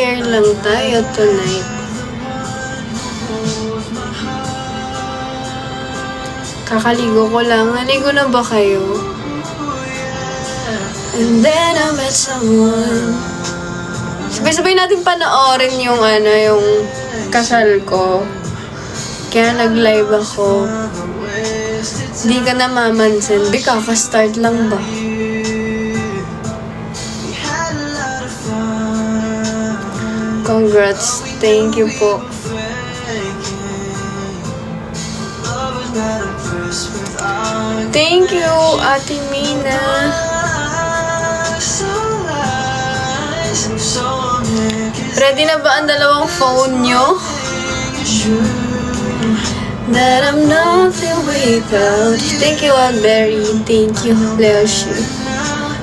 Mag-share lang tayo tonight. Kakaligo ko lang. Naligo na ba kayo? And then I met someone. Sabay-sabay natin panoorin yung yung kasal ko. Kaya nag-live ako. Hindi ka na mamansin. Kaka-start lang ba? Congrats. Thank you po. Thank you, Ate Mina. Ready na ba ang dalawang phone nyo? That I'm nothing without you. Thank you, Alberry. Thank you, Leoshi.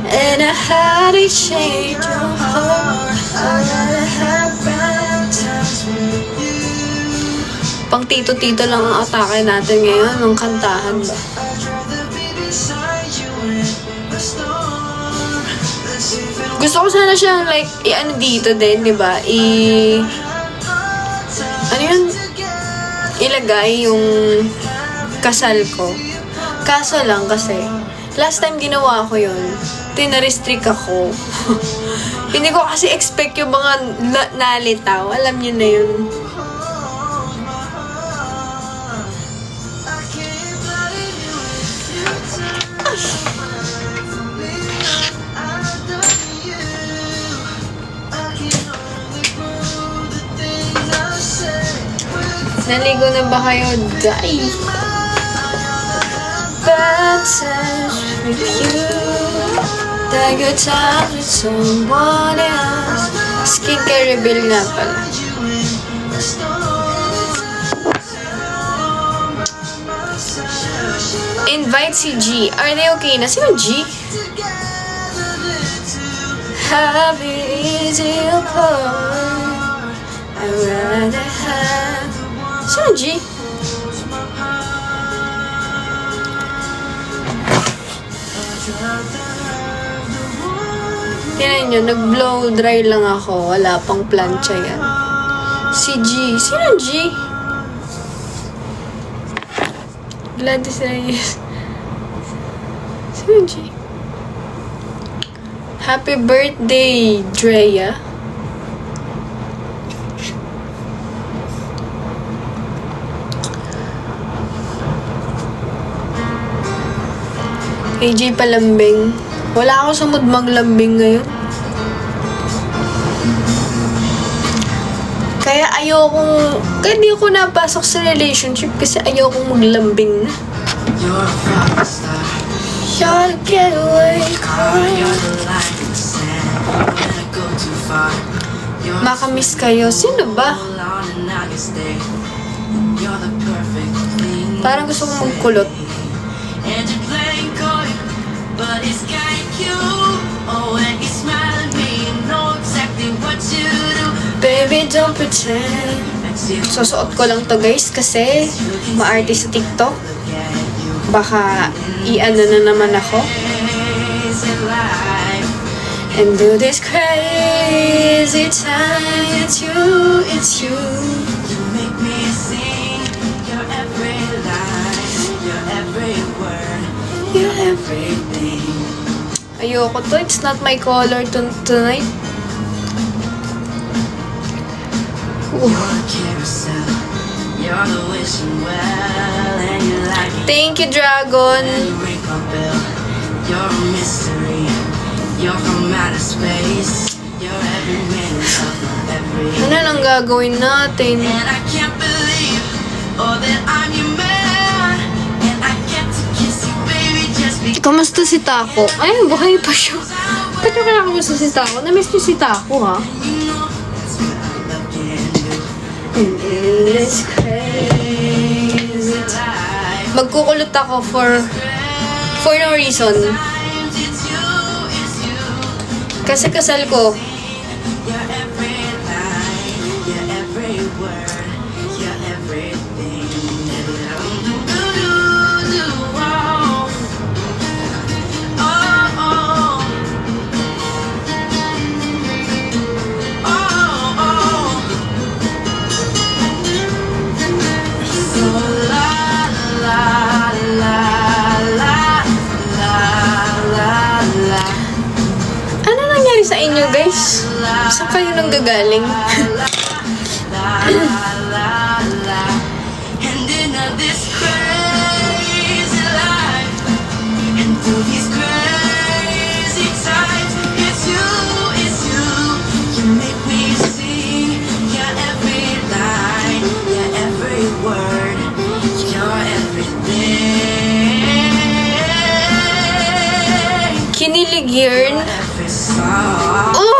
And I had a change of heart. I had bad times with you. Pang tito-tito lang ang atake natin ngayon ng kantahan ba? Gusto ko sana siyang like, ano dito din, di ba? Ano yun? Ilagay yung kasal ko. Kaso lang kasi, last time ginawa ko yun, tina-restrict ako. Hindi ko kasi expect yung mga nalitaw. Alam niyo na yun. Naligo na ba kayo? Die! Bad times with you. The good times with someone else. Skincare reveal nga pala. Invite si G. Are they okay na? Sino G? Have it easy apart. I'd rather have. Sino G? Tingnan nyo, nag-blow dry lang ako. Wala pang plancha yan. Si G. Sino G? Gladys Reyes. Sino G? Happy birthday, Drea. AJ Palambing. Wala ako sa mood maglambing ngayon. Kaya di ako napasok sa relationship kasi ayokong maglambing na. You're the getaway car. Makamiss kayo. Sino ba? Parang gusto kong magkulot. But it's kinda cute. Oh, and you smile at me, you know exactly what you do. Baby, don't pretend. Susuot ko lang to guys kasi maarte sa TikTok. Baka i-ano na naman ako. And do this crazy time. It's you, it's you. You make me sing your every line, your every word, your everything. Ayoko to. It's not my color tonight. Thank you, Dragon. Ano nang gagawin natin? Kamusta si Taco? Ay, buhay pa siya. Ba't nyo kaya kamusta si Taco? Na-miss niyo si Taco, ha? Magkukulot ako for no reason. Kasi kasal ko. guys? Saan kayo nang gagaling? Kinilig yun. Oh!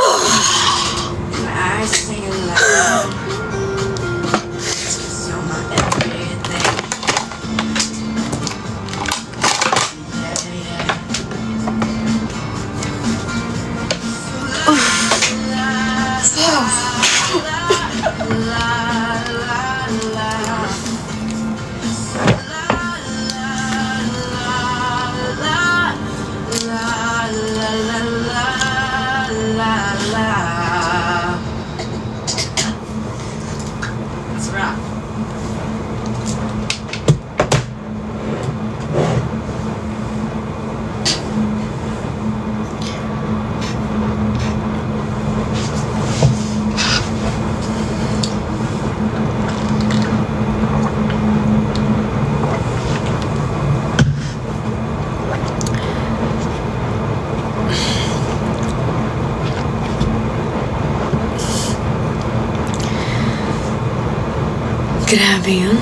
Grabe yun.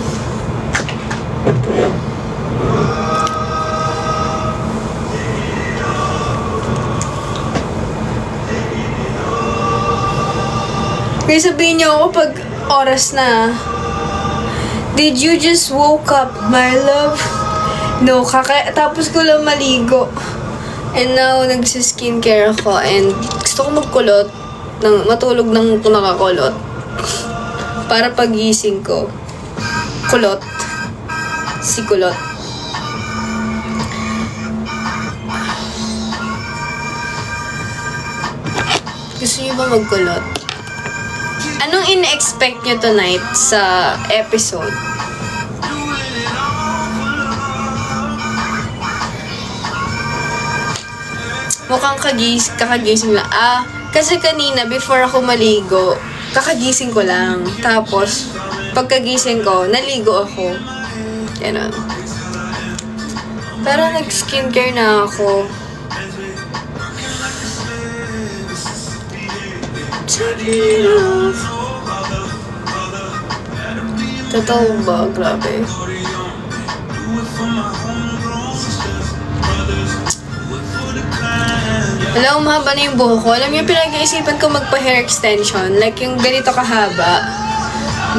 Kaya sabihin niyo ako pag oras na, did you just woke up, my love? No, tapos ko lang maligo. And now, nagsiskincare ako and gusto ko magkulot, matulog ng nakakulot. Para pagising ko, kulot. Si kulot. Gusto niyo ba magkulot? Anong in-expect niyo tonight sa episode? Mukhang kakagising lang. Kasi kanina, before ako maligo, kakagising ko lang. Tapos, pagkagising ko, naligo ako. Ganun. Pero nag-skincare na ako. Totoo ba? Grabe. Alam, umahaba na yung buhok ko. Alam niyo, pinag-iisipan ko magpa-hair extension. Like, yung ganito kahaba.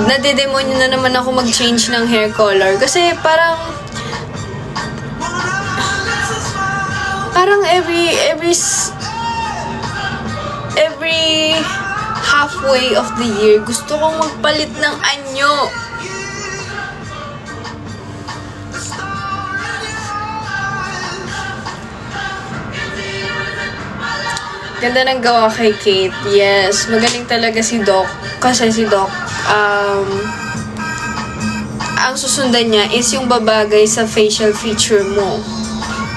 Nade-demonyo na naman ako mag-change ng hair color. Kasi parang every halfway of the year, gusto kong magpalit ng anyo. Ganda ng gawa kay Kate. Yes, magaling talaga si Doc. Kasi si Doc, ang susundan niya is yung babagay sa facial feature mo.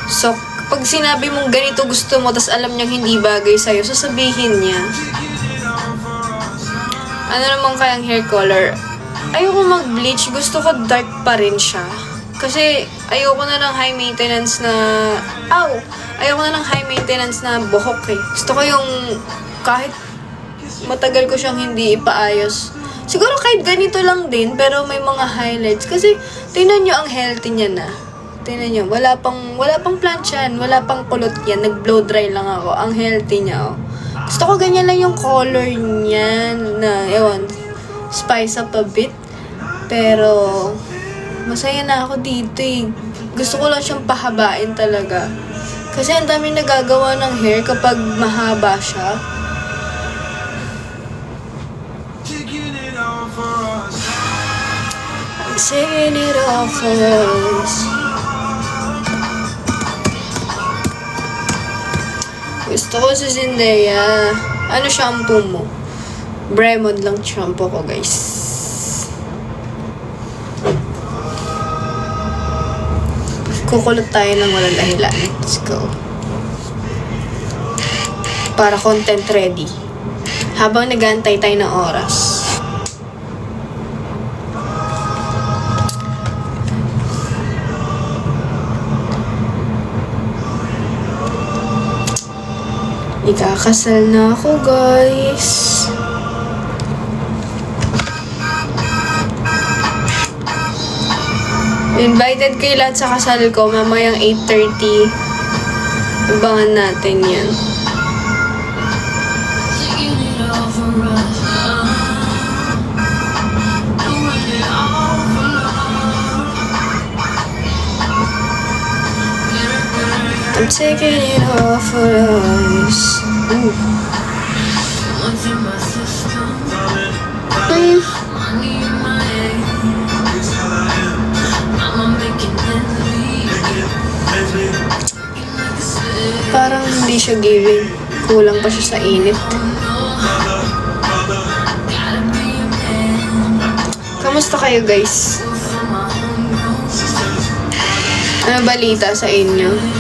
So, pag sinabi mong ganito gusto mo, tas alam niyang hindi bagay sa'yo, sasabihin niya. Ano naman kayang hair color? Ayoko mag-bleach. Gusto ko dark pa rin siya. Kasi ayoko na ng high maintenance na... Ayoko na ng high maintenance na buhok eh. Gusto ko yung kahit matagal ko siyang hindi ipaayos. Siguro kahit ganito lang din, pero may mga highlights. Kasi tingnan nyo ang healthy niya na. Tingnan nyo, wala pang planchahan, wala pang kulot yan. Nag-blow dry lang ako. Ang healthy niya, oh. Gusto ko ganyan lang yung color niya na, ewan, spice up a bit. Pero, masaya na ako dito eh. Gusto ko lang siyang pahabain talaga. Kasi ang dami nagagawa ng hair kapag mahaba siya. Taking it off for us. Gusto ko si Zendaya. Ano shampoo mo? Bremond lang shampoo ko, guys. Kukulot tayo ng walang dahilan. Let's go. para content ready. Habang nag-aantay tayo ng oras. Ikakasal na ako, guys. Invited kayo lahat sa kasal ko mamayang 8:30. Abangan natin yan. I'm taking it all for us. Ooh. Parang hindi siya giving. Kulang pa siya sa init. Kamusta kayo, guys? Ano balita sa inyo?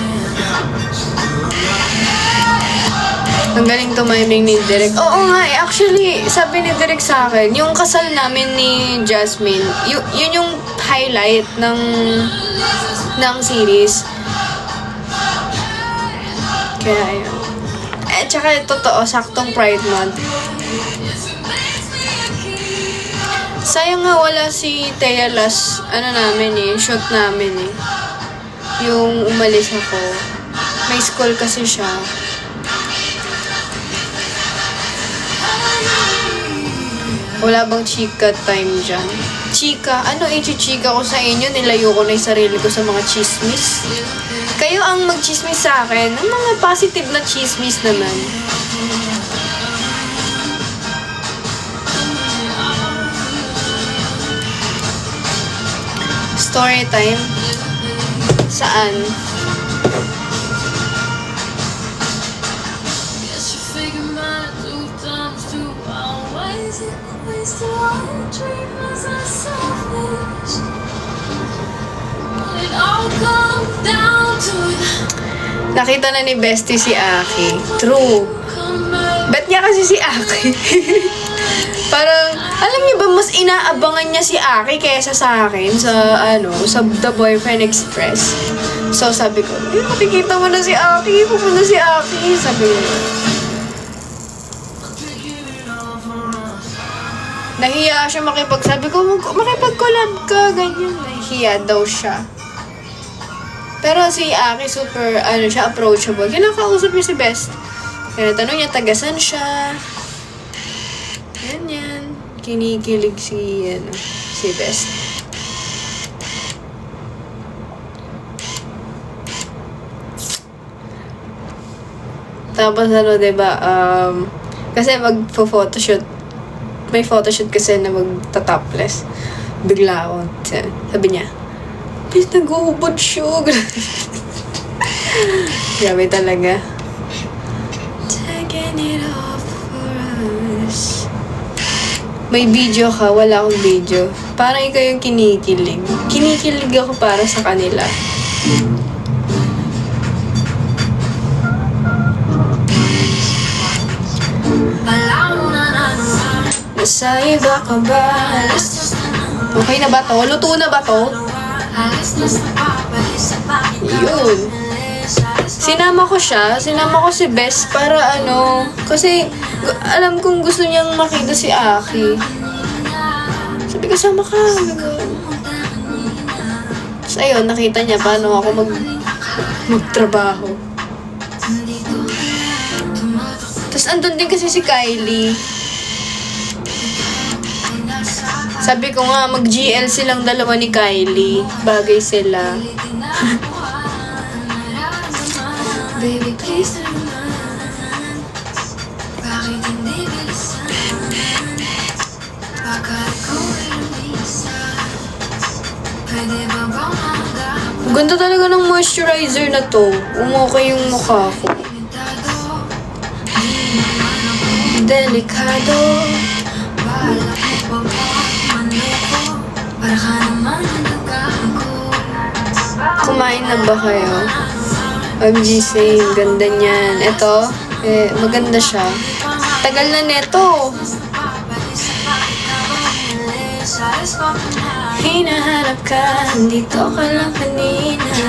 Ang galing tumiming ni Derek. Oo nga eh. Actually, sabi ni Derek sa akin, yung kasal namin ni Jasmine, yun yung highlight ng series. Kaya yun. Tsaka totoo, saktong Pride Month. Sayang nga wala si Thea last, shoot namin eh. Yung umalis ako. May school kasi siya. Wala bang chika time dyan? Chika? Ano i-chika ko sa inyo? Nilayo ko na yung sarili ko sa mga chismis. Kayo ang mag-chismis sa akin. Ang mga positive na chismis naman. Story time? Saan? Nakita na ni Bestie si Aki. True. Bet niya kasi si Aki. Parang, alam niyo ba, mas inaabangan niya si Aki kaysa sa akin sa The Boyfriend Express. So sabi ko, makikita mo na si Aki, pupunta si Aki. Sabi ko, nahiya siya sabi ko, makipag-collab ka, ganyan. Nahiya daw siya. Pero si Aki super, approachable. Kinakausap niya si Best. Kaya natanong niya, tagasan siya. Ganyan. Kinikilig si Best. Tapos diba, kasi mag-photoshoot. May photoshoot kasi na magta-topless. Bigla ako. Sabi niya, please, nag-uhubod siya. Grabe talaga. Taking it off for us. May video ka, wala akong video. Parang ikaw yung kinikilig. Kinikilig ako para sa kanila. Nasa iba ka ba? Okay na ba to? Luto na ba to? Yun. Sinama ko si Best para kasi alam kong gusto niyang makita si Aki. Sabi ko, sama ka. Tapos ayun, nakita niya paano ako magtrabaho. Tapos andun din kasi si Kylie. Sabi ko nga, mag-GL silang dalawa ni Kylie. Bagay sila. Baby, please naman. Bakit hindi bilisan? Baka ikaw ay lumisa. Pwede ba bang hanggang? Ganda talaga ng moisturizer na to. Umukay yung mukha ko. Delikado. Bahala ko pa ba? Para ka naman nagagago. Kumain na ba kayo? OMG, same. Ganda niyan. Ito, Maganda siya. Tagal na neto. Hinahanap ka, dito ka lang kanina.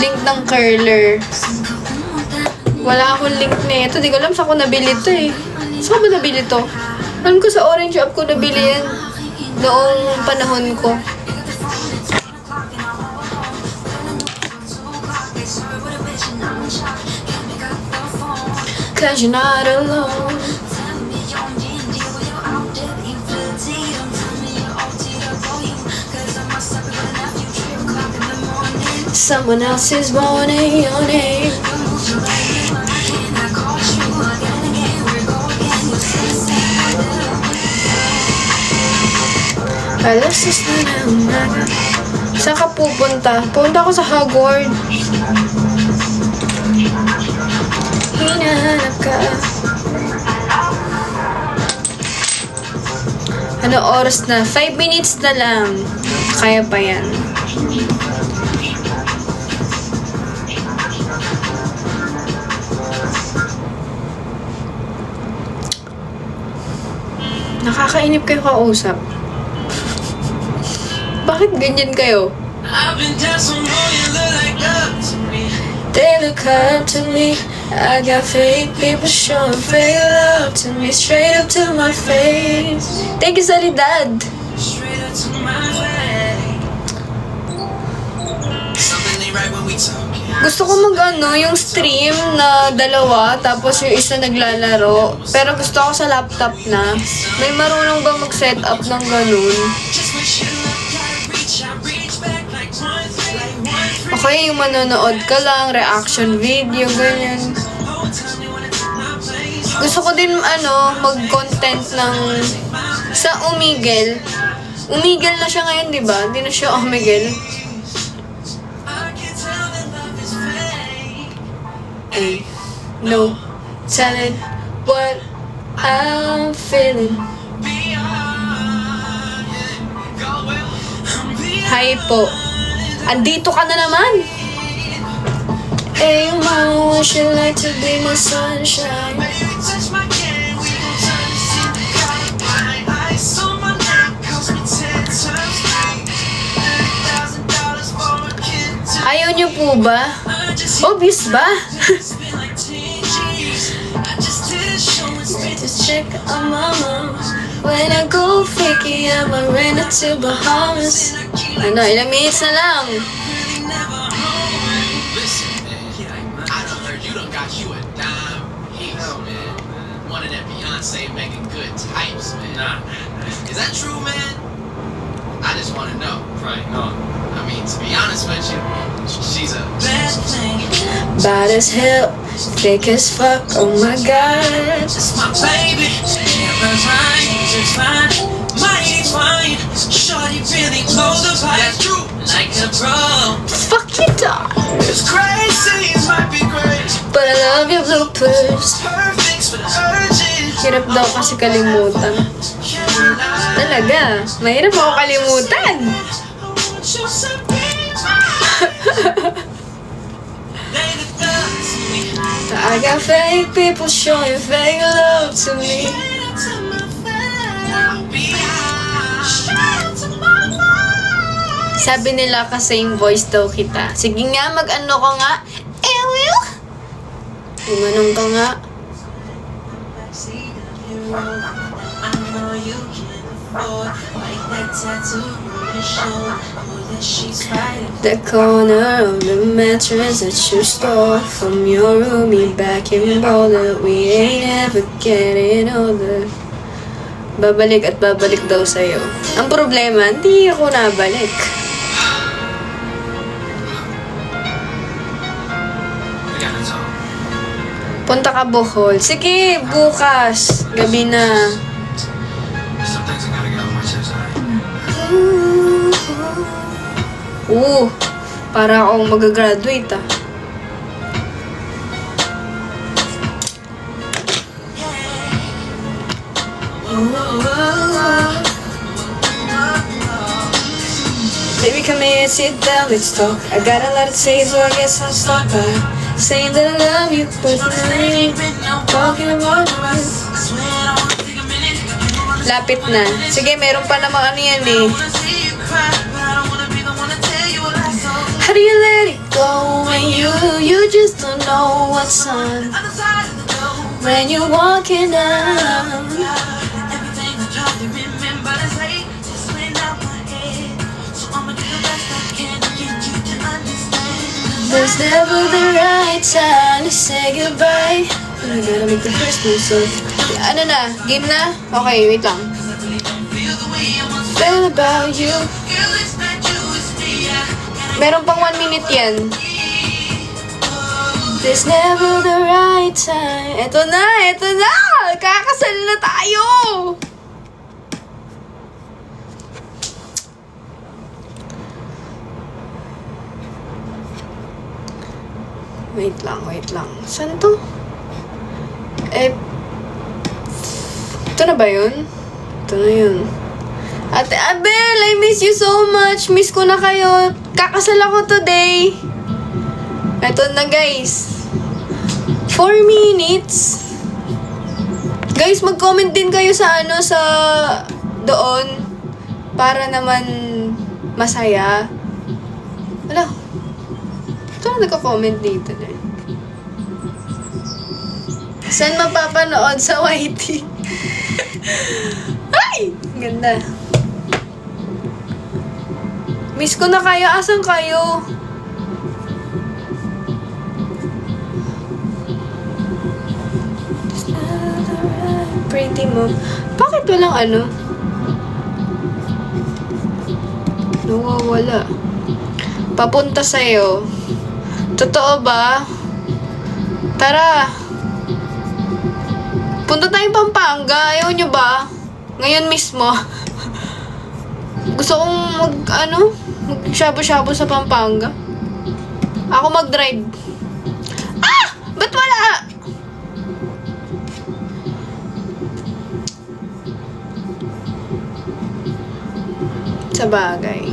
Link ng curler. Wala akong link nito. Di ko alam saan ko nabili to eh. Saan ko ba nabili to? Alam ko sa Orange Shop ko nabili yan. Noong panahon ko. Cause you're not alone. Someone else is wanting your name. Alas is na umaga. Saan ka pupunta? Punta ako sa Hogwarts. Hinahanap ka. Ano oras na? 5 minutes na lang. Kaya pa yan. Nakakainip kayo kausap. Bakit ganyan kayo? They look up to me. I got fake people showing fake love to me, straight up to my face. Thank you, Solidad. Gusto ko yung stream na dalawa, tapos yung isa naglalaro. Pero gusto ko sa laptop na. May marunong ba mag-setup ng ganun? Okay, yung manonood ka lang, reaction video, ganyan. Gusto ko din, mag-content ng... Sa Omegle. Omegle na siya ngayon, di ba? Hindi na siya Omegle. Ay, no telling what I'm feeling. Hi po. Andito ka na naman. Hey, mama, would you like to be my sunshine? Ayaw niyo po ba? Obvious ba? Just check on my mom. When I go freaky, I'ma rent it to Bahamas. Ilang minutes na lang. Listen, man, I done heard you done got you a dime piece, man. One of that Beyonce making good types, man. Nah. Is that true, man? I just want to know. Right, no. I mean, to be honest with you, she's a bad thing. Bad as hell, thick as fuck, oh my god. That's my baby. Never mind, just fine. Mighty fine. Shorty really blows the pipe. That's true. Like a pro. Fuck you, dog. It's crazy, it might be great. But I love your bloopers. Perfect for the urgent. Hirap daw kasi kalimutan. Talaga, mahirap ako kalimutan. I got fake people showing fake love to me. Sabi nila kasing voice daw kita. Sige nga, mag-ano ka nga. Ew! Umanong ka nga. The corner of the mattress that you stole from your roomie back in Boulder. We ain't ever getting older. Babalik at babalik daw sa'yo. Ang problema, hindi ako nabalik. Punta ka Bohol. Sige, bukas. Gabi na. Para akong mag-graduate ah. Baby, come here, sit down, let's talk. I got a lot to say, so I guess I'll stop by. saying that I love you, but I ain't talking about us. Lapit na. Sige, meron pa namang ano yan eh. How do you let it go when you just don't know what's on? When you're walking down. There's never the right time to say goodbye. I gotta make the first move, so... Ano na? Game na? Okay, wait lang. Feel about you. Meron pang 1 minute yan. There's never the right time. Eto na! Eto na! Kakasal na tayo! Wait lang, wait lang. Saan to? Ito na ba yun? Ito na yun. Ate Abel, I miss you so much. Miss ko na kayo. Kakasal ako today. Ito na guys. 4 minutes. Guys, mag-comment din kayo sa sa doon. Para naman masaya. Wala. Ito na nagko-comment dito na. Saan mapapanood? Sa YT? Ay! Ganda. Miss ko na kayo. Asan kayo? Pretty mo. Bakit walang ano? Nawawala. Papunta sa'yo. Totoo ba? Tara. Punta tayong Pampanga. Ayaw nyo ba? Ngayon mismo. Gusto kong mag-shabu-shabu sa Pampanga. Ako mag-drive. Ah! Ba't wala? Sa bagay.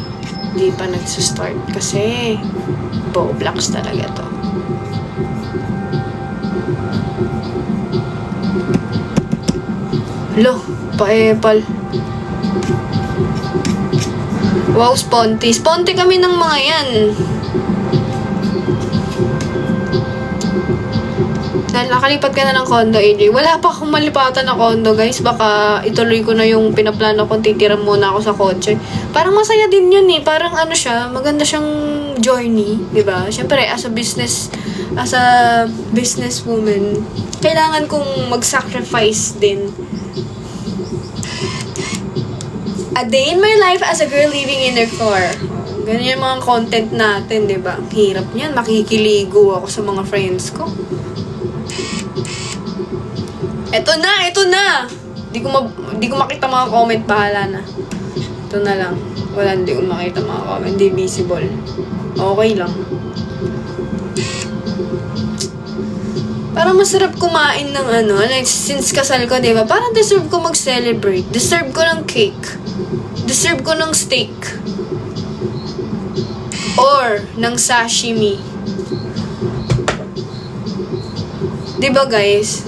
Hindi pa nagsistart kasi Roblox talaga to. Lo, pa-epal. Wow, Sponty. Sponty kami ng mga yan. Nakalipat ka na ng condo, AJ. Wala pa akong malipatan na condo, guys. Baka ituloy ko na yung pinaplano kong titira muna ako sa kotse. Parang masaya din yun eh. Parang ano siya, maganda siyang journey. Diba? Siyempre, as a businesswoman, kailangan kong mag-sacrifice din. A day in my life as a girl living in a car. Ganyan yung mga content natin, diba? Hirap niyan. Makikiligo ako sa mga friends ko. Eto na! Di ko makita mga comment, bahala na. Ito na lang. Wala, hindi ko makita mga comment. Hindi visible. Okay lang. Parang masarap kumain ng like, since kasal ko, diba? Parang deserve ko mag-celebrate. Deserve ko ng cake. Deserve ko ng steak. Or ng sashimi. Diba, guys?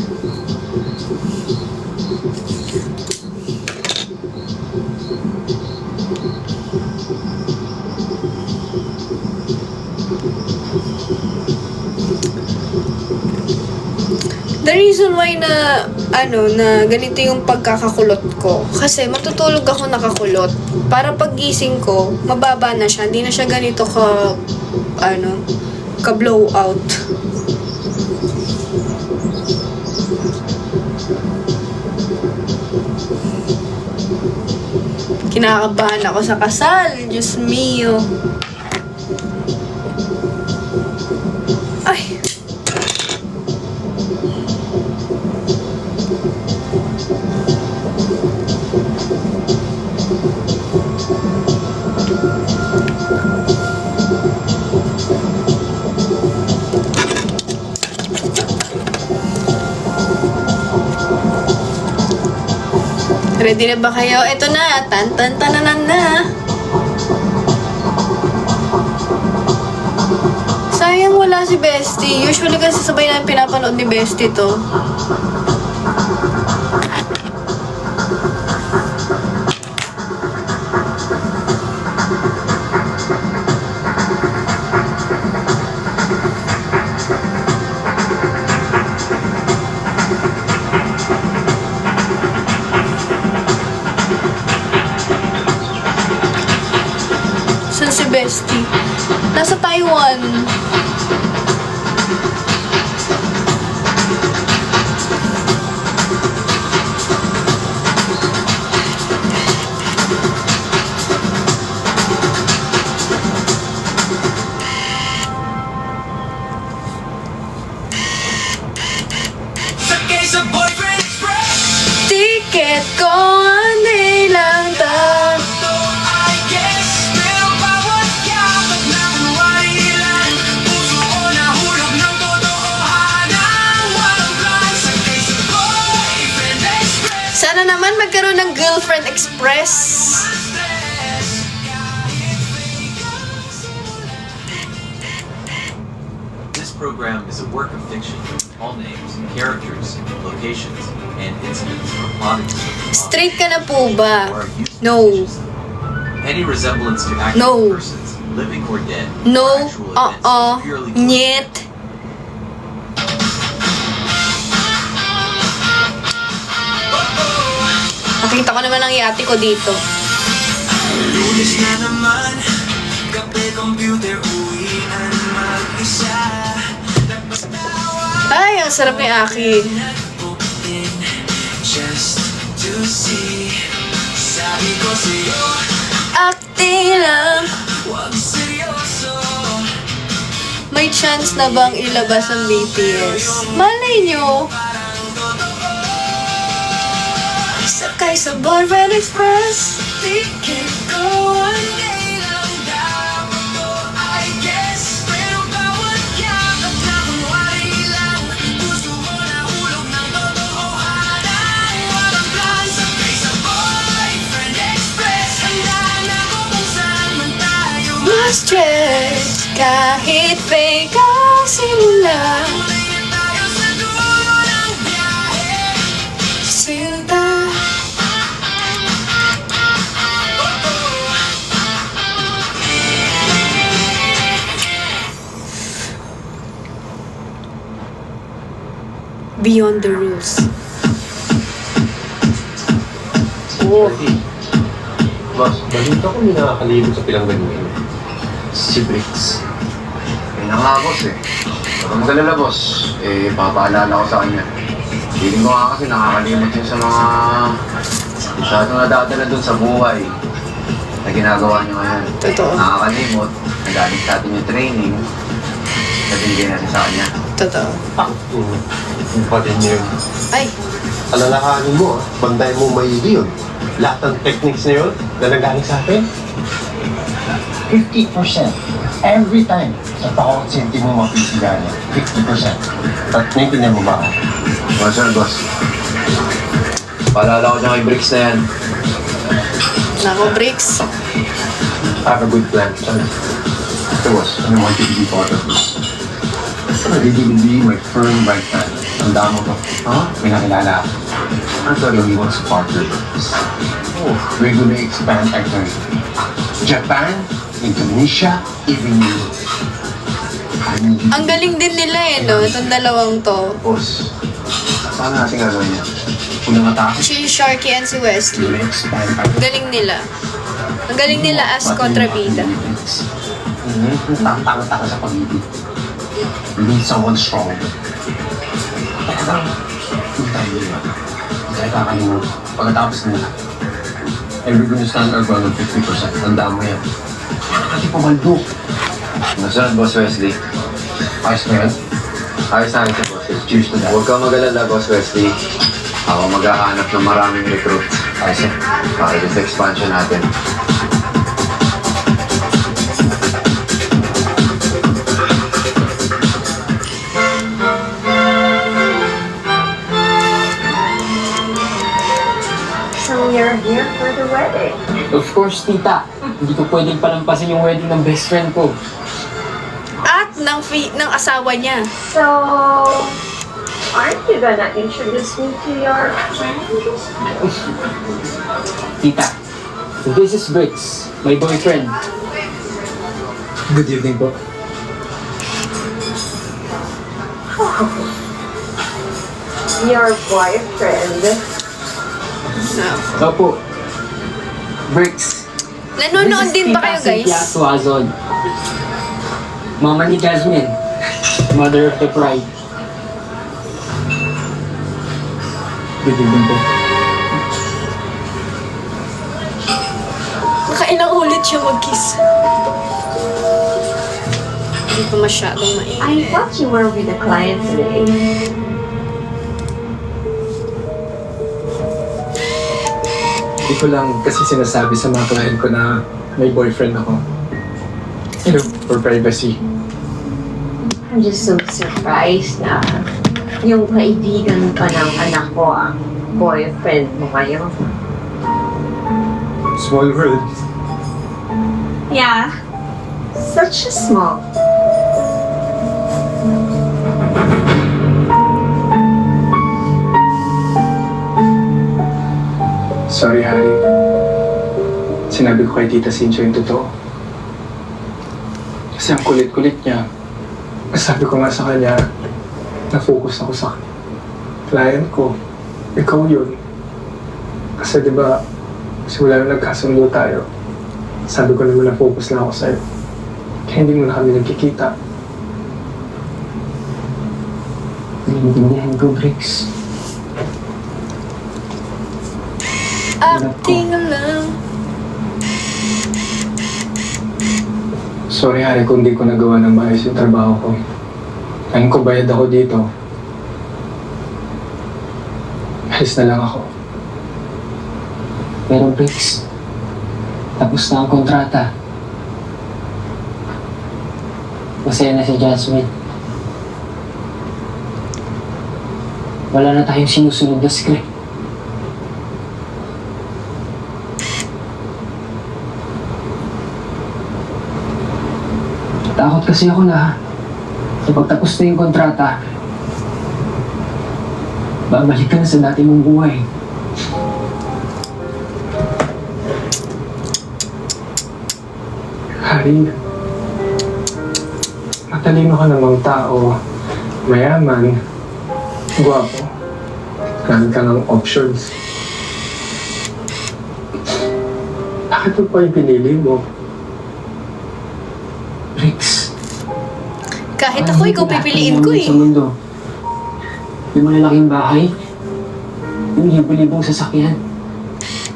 The reason why na ganito yung pagkakakulot ko, kasi matutulog ako nakakulot. Para paggising ko, mababa na siya. Hindi na siya ganito ka blowout. Kinakabahan ako sa kasal. Diyos mio. Ay. Ready na ba kayo? Ito na, tan-tan-tananan na. Sayang wala wala si Bestie. Usually kasi sabay namin pinapanood ni Bestie to. Saan si Bestie? Nasa Taiwan. Ticket ko hindi lang tayo. Sana naman magkaroon ng Girlfriend Express. This program is a work of fiction. All names, characters, locations, and incidents are plotted Straight ka na po ba? or are used No. fictitiously. Any resemblance to actual No. persons, living or dead, No. or actual events is purely Niet. Nakita ko naman ang yate ko dito. Lunes na naman, kape, computer, uwian, mag-isa. Ay, ang sarap ni Aki. Nag-book-in just to see. Sabi ko sa'yo, Akti lang. huwag seryoso. May chance na bang ilabas ang BTS? Malay nyo. Sakay sa Boyfriend Express. Ticket ko, hindi lang daw ako, I guess. Pero bawat yakap na kunwari lang, gusto mo na hulog ng totohanan. Walang plan, sakay sa Boyfriend Express. Handa na ako kung saan man tayo Ma-stress kahit fake ang simula. Tuloy na tayo sa dulo ng biyahe. Sinta. Beyond the rules. Oh, Boss, balita ko may nakakalibot sa pinanggalingan. Si Briggs. Kaya nga, boss eh. Huwag magalala, boss. Papaalala ko sa kanya. Feeling ko nga kasi nakakalimot yun sa mga masyadong nadadala dun sa buhay na ginagawa niyo ngayon. Totoo. Nakakalimot, nagaling sa atin yung training na binigay natin sa kanya. totoo. Yung patin niya yun. Ay, Alalahanin mo, banday mo maigi yun. Lahat ng techniques na yun na nanggaling sa atin. 50%. Every time sa bawat sentimo mo mapisigan niya. 50%. At naintindihan mo ba ako? Boss, sir, boss. Paalala ko niya kay Bricks na yan. nako Bricks. I have a good plan, son. So, boss, I want you to be part of this. Ready will be my firm right hand. Tandaan mo to. May nakilala ako. I'm sorry, he wants to partner with us. We're gonna expand our territory. Japan, Indonesia, even Europe. Ang galing din nila eh, no? Itong dalawang to. Boss, saan natin gagawin yan? Unang atake, Si Sharky and si Wesley. we're gonna expand our Ang galing nila. Ang galing nila as kontrabida. Tanga-tanga sa pag-ibig. We need someone strong. Kaya lang, hindi tayo yun. Hindi tayo kakalimutan. Pagkatapos nila, and we're gonna stand our ground on 50%. Tandaan mo yan. Kasi pumaldok. Nasunod, Boss Wesley. Ayos na yan. Ayos na ito, boss. Cheers to that. Huwag kang mag-alala, Boss Wesley. Ako maghahanap ng maraming recruit. Ayos na. Para dun sa expansion natin. So you're here for the wedding? Of course, tita. Hindi ko pwedeng palampasin yung wedding ng best friend ko. At ng asawa niya. So, aren't you gonna introduce me to your friend? Tita, this is Briggs, my boyfriend. Good evening po. Your boyfriend? Opo. Briggs. Nanonood din ba kayo, guys? Cynthia Tuazon. Mama ni Jasmine. Mother of the bride. Good evening po. Nakailang ulit siya mag-kiss. Hindi pa masyadong mainit. I thought you were with a client today. Hindi ko lang kasi sinasabi sa mga client ko na may boyfriend ako. You know, for privacy. I'm just so surprised na yung kaibigan pa ng anak ko ang boyfriend mo ngayon. Small world. Yeah. Such a small. Sorry, Harry. Sinabi ko kay Tita Cynthia yung totoo. Kasi ang kulit-kulit niya. Sabi ko nga sa kanya, na-focus ako sa client ko. Ikaw yun. Kasi diba, simula nung nagkasundo tayo, sabi ko naman na-focus na ako sa'yo. Kaya hindi mo na kami nagkikita. Naiintindihan ko, Briggs. Acting lang. Sorry, Harry, kung di ko nagawa ng maayos yung trabaho ko. Ngayon ko bayad ako dito. Alis na lang ako. Pero Briggs, tapos na ang kontrata. Masaya na si Jasmine. Wala na tayong sinusunod na script. Takot kasi ako na kapag tapos na yung kontrata, babalik ka na sa dati mong buhay. Harry, matalino ka namang tao, mayaman, gwapo, marami ka ng options. Bakit mo pa yung pinili mo? Briggs. Kahit ako, ikaw pipiliin ko eh. Sa mundo. Yung malalaking bahay, yung libo-libong sasakyan.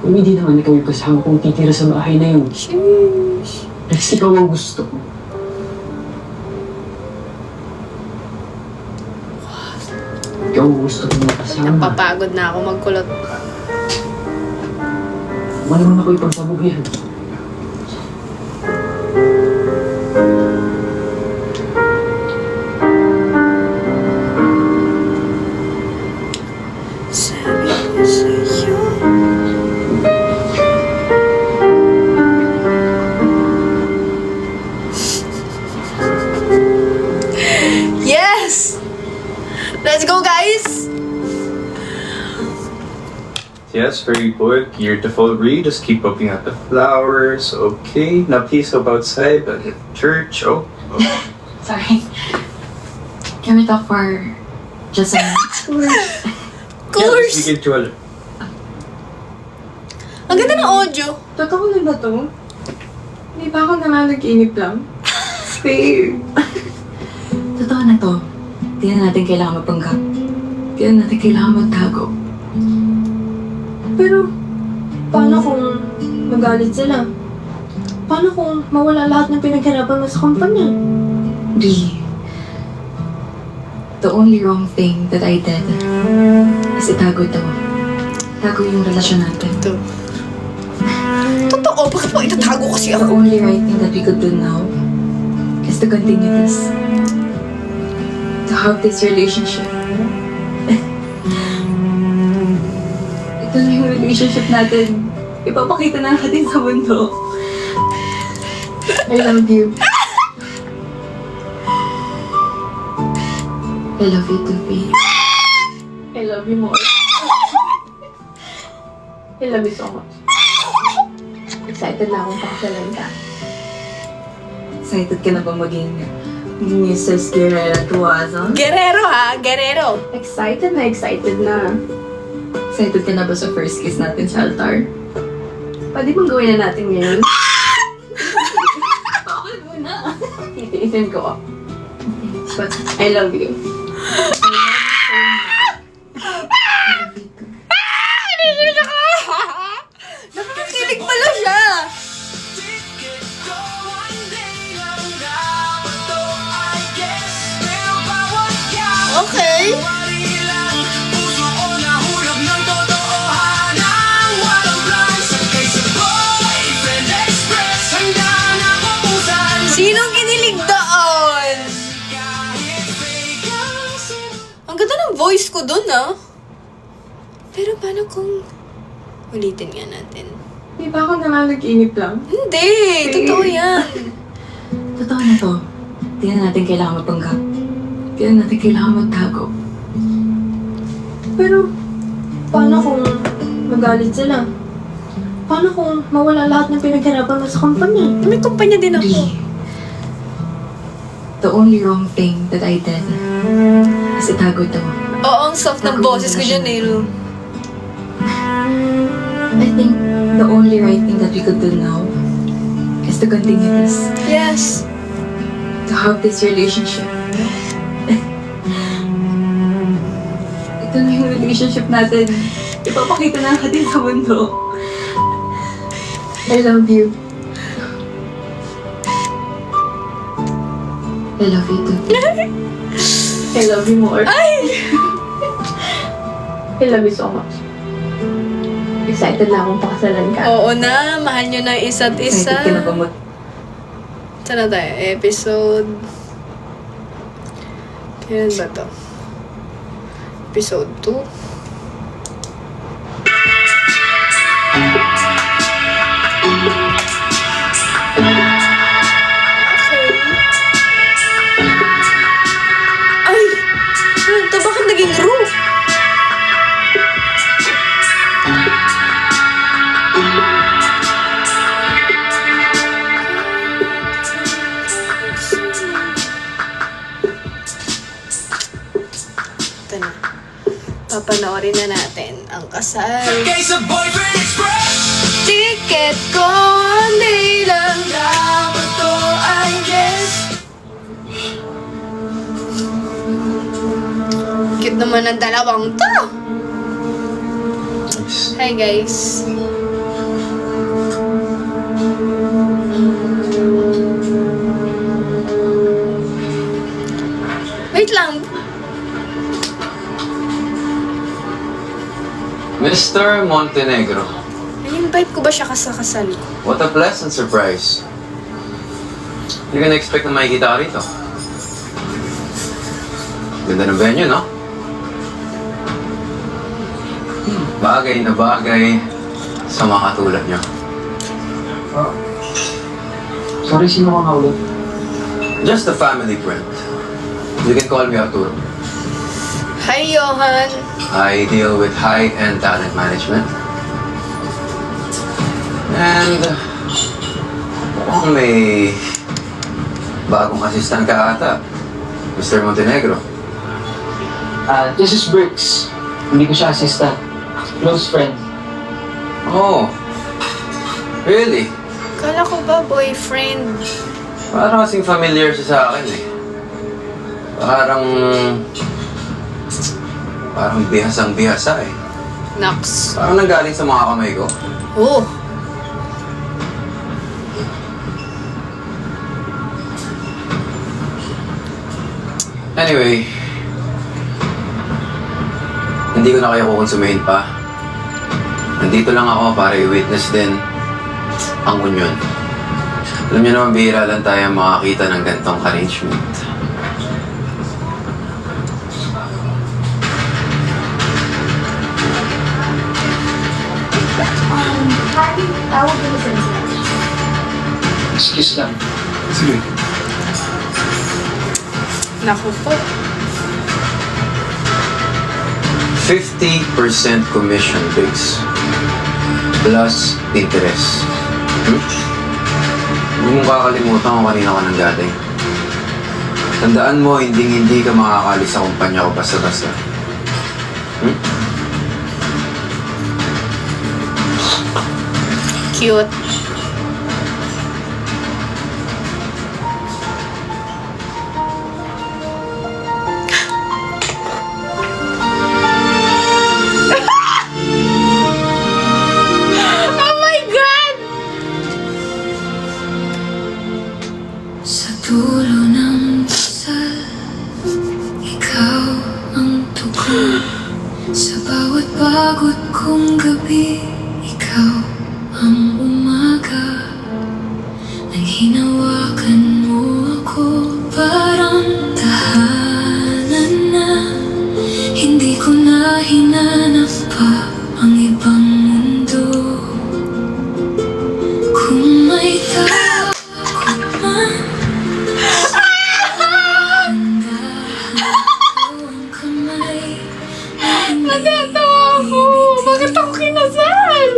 Kung hindi naman ikaw yung kasama kong titira sa bahay na yun. Sheesh. Briggs, ikaw ang gusto ko. Ikaw ang gusto ko makasama. Napapagod na ako magkulot. Wala naman ako ipagpabuhayan. Sabi ko sa'yo. Yes! Let's go, guys! Yes, very good. Beautiful read. Just keep looking at the flowers. Okay. Now please go outside at the church. Oh. Sorry. Can we talk for just a minute? Of course! Yes, we get to a... Ang ganda ng audio. Totoo na ba to? Hindi ba ako nananaginip lang? Babe. Totoo na to. Hindi na natin kailangan mapanggap. Hindi na natin kailangan magtago. Pero, paano kung magalit sila? Paano kung mawala lahat ng pinaghirapan mo sa kumpanya? Di. The only wrong thing that I did is itago to. Tago yung relasyon natin. Ito. Totoo, bakit mo itatago kasi The ako? only right thing that we could do now is to continue this. To have this relationship. Ito na yung relationship natin. Ipapakita na natin sa mundo. I love you. I love you too, babe. I love you more. I love you so much. Excited na akong pakasalan ka. Excited ka na ba maging Mrs. Guerrero Tuazo? Guerrero ha? Guerrero. Excited na. Excited ka na ba sa first kiss natin sa altar? Pwede bang gawin na natin ngayon? Bakit mo na? Titiisin ko. But I love you. Nakakilig pala siya! Okay. Sinong kinilig doon? Ang ganda ng voice ko doon, ah. Pero paano kung ulitin nga natin? Di ba ako nanaginip lang? Hindi! Totoo yan. Totoo na to. Di na natin kailangan mapanggap. Di na natin kailangan magtago. Pero, paano kung magalit sila? Paano kung mawala lahat ng pinaghirapan mo sa kumpanya? May kumpanya din ako. The only wrong thing that I did is itago ito. Oo, ang soft ng boses ko dyan eh. No? I think the only right thing that we could do now is to continue this. Yes. To have this relationship. Ito na yung relationship natin. Ipapakita na natin sa mundo. I love you. I love you too. I love you more. Ay! I love you so much. Excited na akong pakasalan ka. Oo na, mahal nyo na isa't isa. Excited ka na ba mo? Saan na tayo? Episode... Kailan ba to? Episode 2? Bakit naging roof? Ito na. Papanoorin na natin ang kasal. Ticket ko hindi lang dapat to, I guess. Cute naman ang dalawang to. Hi guys. Wait lang. Mr. Montenegro, I-invite ko ba siya sa kasal? what a pleasant surprise. Hindi ka na-expect na makikita ka rito. Ganda ng venue, no? Bagay na bagay sa mga katulad niyo. Sorry, sino ka nga ulit? Just a family friend. You can call me Arturo. Hi, Johan. I deal with high-end talent management. And mukhang may bagong assistant ka ata, Mr. Montenegro. This is Briggs. Hindi ko siya assistant. Close friend. Oh, really? Kala ko ba boyfriend? Parang kasing familiar siya sa akin eh. Parang bihasang-bihasa eh. Naks. Parang nanggaling sa mga kamay ko. Oh. Anyway, hindi ko na kayo kukonsumihin pa. Nandito lang ako para i-witness din ang union. Alam niyo naman, bihira lang tayo makakita ng gantong arrangement. Tawag ko sa Excuse lang. Sige. Naku po. 50% commission, Biggs. Plus interest. Huwag mong kakalimutan kung kanina ka nang galing. Tandaan mo, hindi ka makakalis sa kumpanya ko basta-basta. Cute. Oh my God! Sa dulo ng dasal, ikaw ang tugon. Sa bawat pagod kong gabi, ikaw ang umaga. Nang hinawakan mo ako, parang tahanan na. Hindi ko na hinanap pa ang ibang mundo. Kung may takot man, Natatawa ako! Bakit ako kinasal?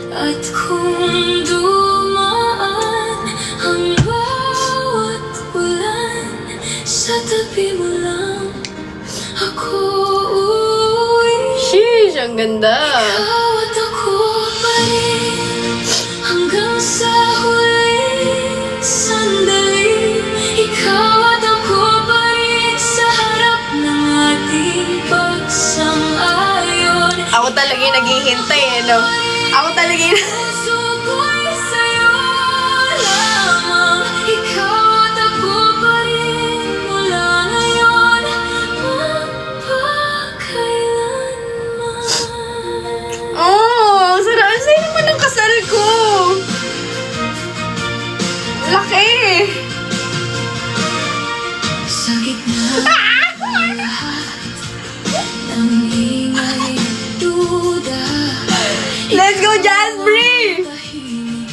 at kung dumaan ang bawat ulan, sa tabi mo lang ako uuwi. Sheesh, ang ganda. Ikaw at ako pa rin hanggang sa huling sandali. Ikaw at ako pa rin sa harap ng ating pagsang-ayon. Ako talaga yung naghihintay eh, no? Ako talaga yung... Suko'y sa'yo lamang. Ikaw at ako pa rin mula ngayon magpakailanman. Oh, sarap. Sa'yo naman ang kasal ko. Laki. Sa gitna ng lahat ng ingay at duda, Let's go, Jasmine! tahimik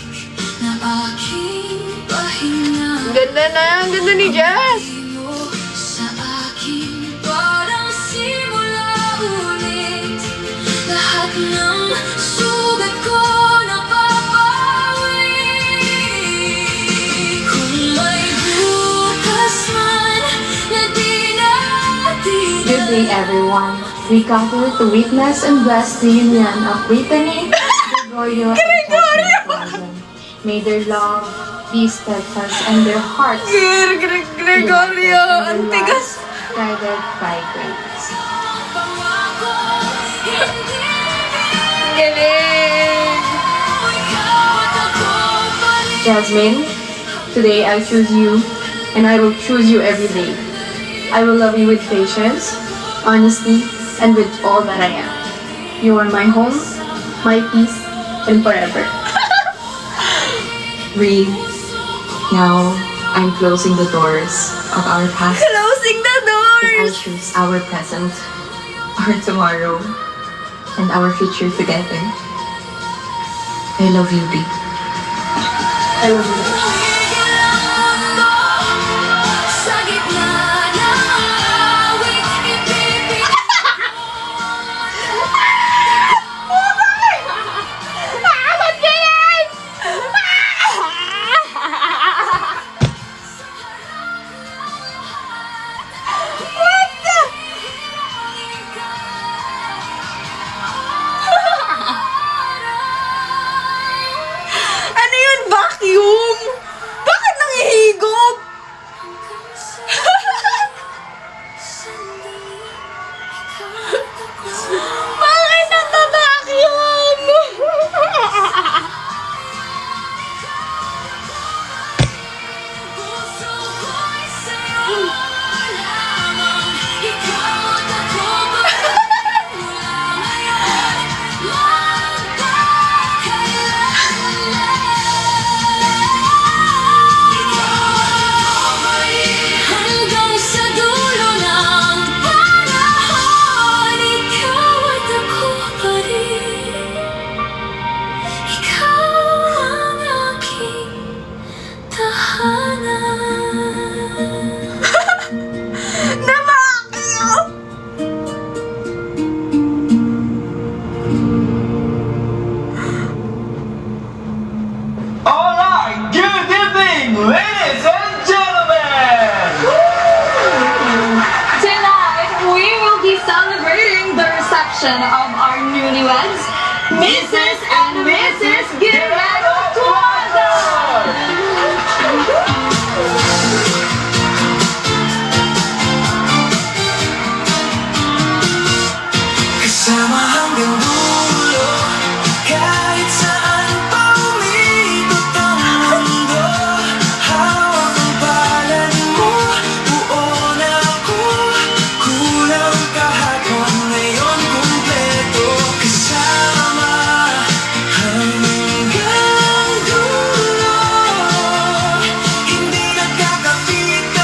na aking pahinga. Ganda na. Ang ganda ni Jazz. Mo sa akin parang simula ulit. Lahat ng sugat ko napapawi. Kung may bukas man na di natin Good day, everyone. We gather to witness and bless the union of Brittany, Gregorio, and Jasmine Flanagan. May their love be steadfast and their hearts Gregorio, ang tigas. guided by grace. pangako, hindi Galing. ikaw at ako pa rin. Jasmine, today I choose you, and I will choose you every day. I will love you with patience, honesty, and with all that I am. You are my home, my peace, and forever. Reed, now I'm closing the doors of our past. Closing the I doors. choose our present, our tomorrow, and our future together. I love you, B. I love you. Sa gitna ng awit, ibibigay Ba't ganyan? What the? Ano yun? Vacuum? Bakit nangihigop? Bakit nagbabacuum? puso ko'y sa'yo lamang. Ikaw at ako pa rin mula ngayon magpakailanman. Ikaw at ako pa rin hanggang sa dulo ng panahon. Ikaw at introduction of our newlyweds, Mrs. and Mrs. Guerrero Tuada! Kasama hanggang dulo, kahit saan pa umikot ang mundo. Hawak ang palad mo, buo na ako. Kulang kahapon, ngayon kumpleto. Kasama hanggang dulo, hindi nagkakapitan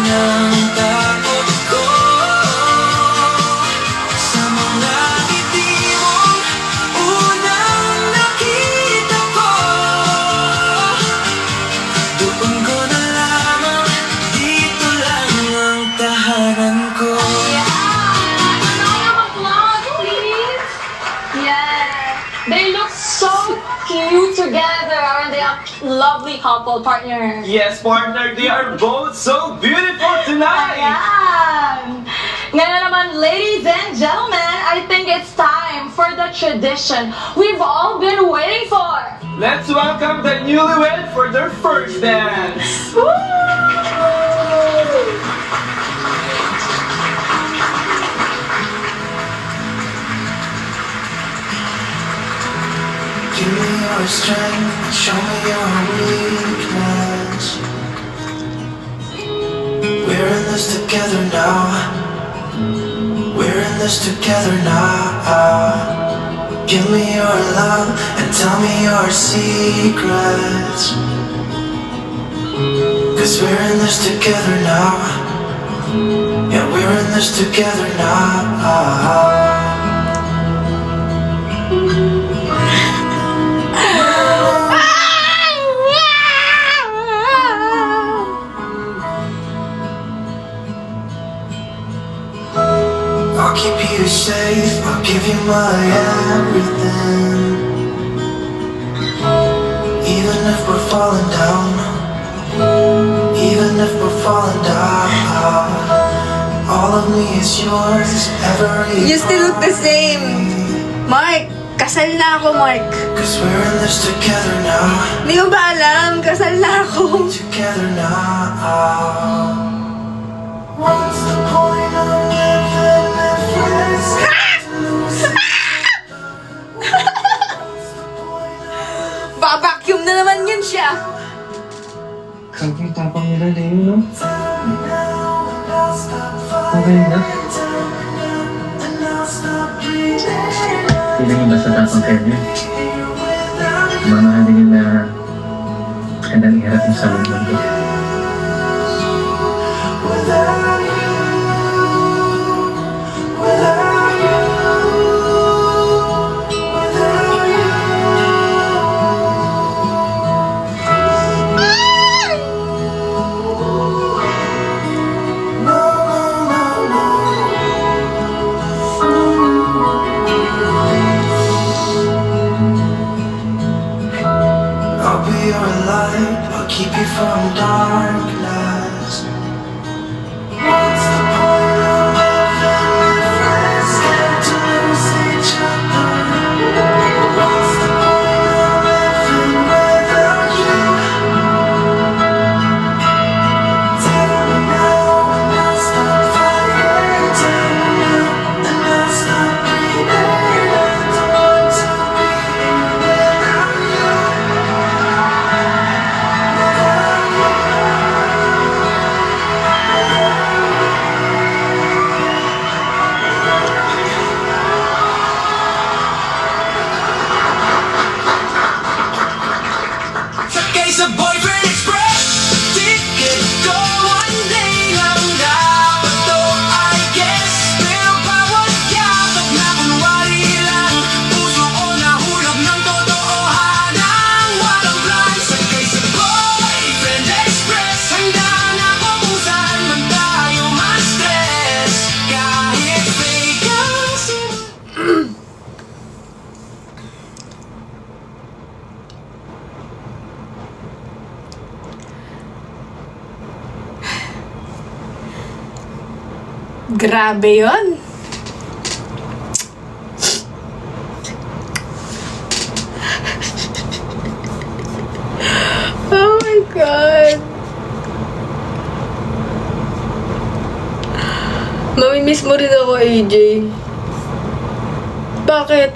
ng takot ko. Sa mga ngiti mong unang nakita ko, doon ko nalaman, dito lang ang tahanan ko. They look so cute together. Aren't they a lovely couple partner? Yes, partner, they are both so beautiful tonight! Ayan! Ngayon naman, ladies and gentlemen, I think it's time for the tradition we've all been waiting for. Let's welcome the newlywed for their first dance! Give me your strength, show me your weakness. We're in this together now. We're in this together now. Give me your love and tell me your secrets. 'Cause we're in this together now. Yeah, we're in this together now. I'll keep you safe, I'll give you my everything. Even if we're falling down, even if we're falling down, all of me is yours, every You still look the same. Mark, kasal na ako, Mark. 'Cause we're in this together now. Hindi mo ba alam? Kasal na ako. Together now. What's the point of living if we're Babacuum na naman yun siya. Grabe yung tapang nila na yun, no? Okay na. Hindi nyo basta tapang kayo niya. Mamahal din nila kailang iharap yung sa mundo. I'll be your light, I'll keep you from darkness. What's the point of living if we're scared to lose each other? What's the point of living without you? Tell me now and I'll stop fighting. Tell me now and I'll stop breathing. I don't want to be here without you. Sakay sa Boyfriend Express, ticket ko one day lang dapat to, I guess. Pero bawat yakap na kunwari lang, puso ko nahulog ng totohanan. Walang plan, sakay sa Boyfriend Express. Handa na ako kung saan man tayo ma-stress. Kahit fake ang Grabe yon. Mamimiss mo rin ako, AJ. Bakit?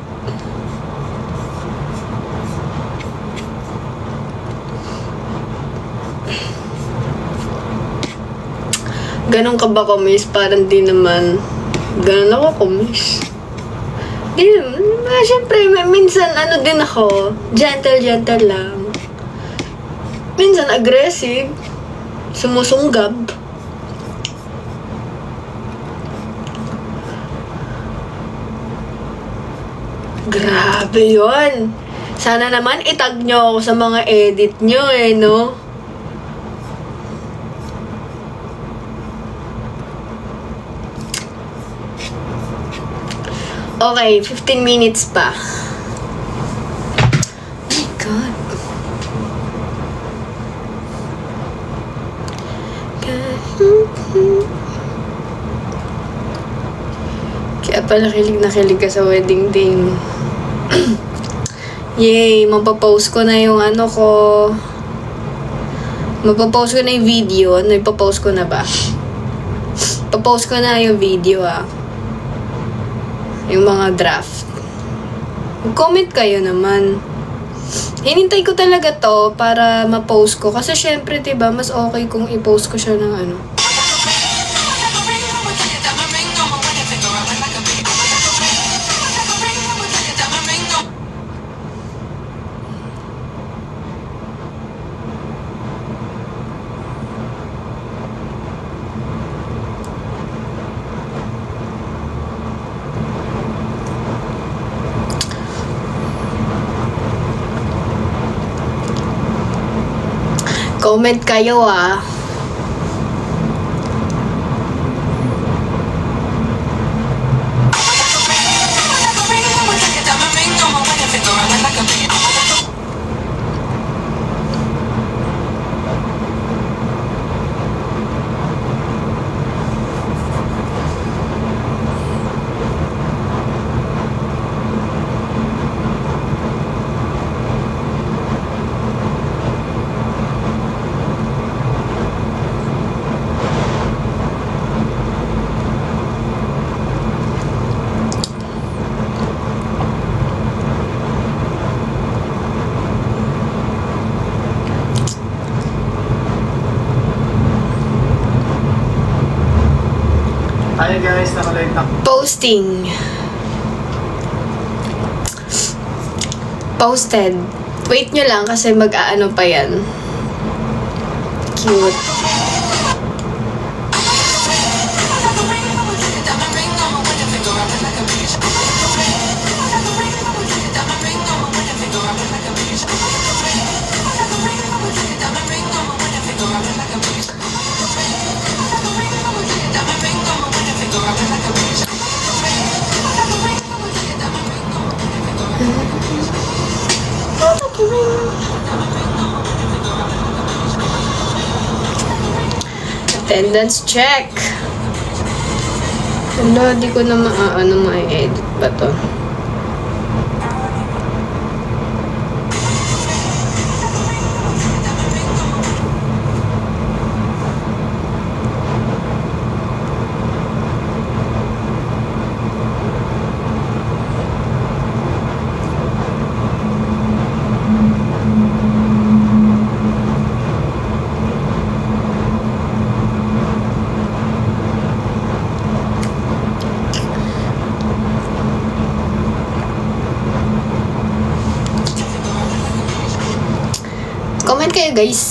Ganon ka ba kumiss? Parang di naman. Ganon ako kumiss. Di naman. Siyempre, minsan ano din ako. Gentle lang. Minsan aggressive. Sumusunggab. Grabe yun. Sana naman itag nyo ako sa mga edit nyo no? Okay, 15 minutes pa. Oh my God. Kaya pala kilig na kilig ka sa wedding day mo. Yay! Mapapost ko na yung ano ko. Mapapost ko na yung video. Ano ipapost ko na ba? Papost ko na yung video yung mga draft. Comment kayo naman. Hinintay ko talaga to para ma-post ko. Kasi syempre, diba, mas okay kung i-post ko siya ng ano. Comment kayo Hi guys, nakalive na. Posting. Posted. Wait nyo lang kasi mag-aano pa yan. Cute. Attendance check. Wala, di ko na ma-edit ba to? Comment kayo guys.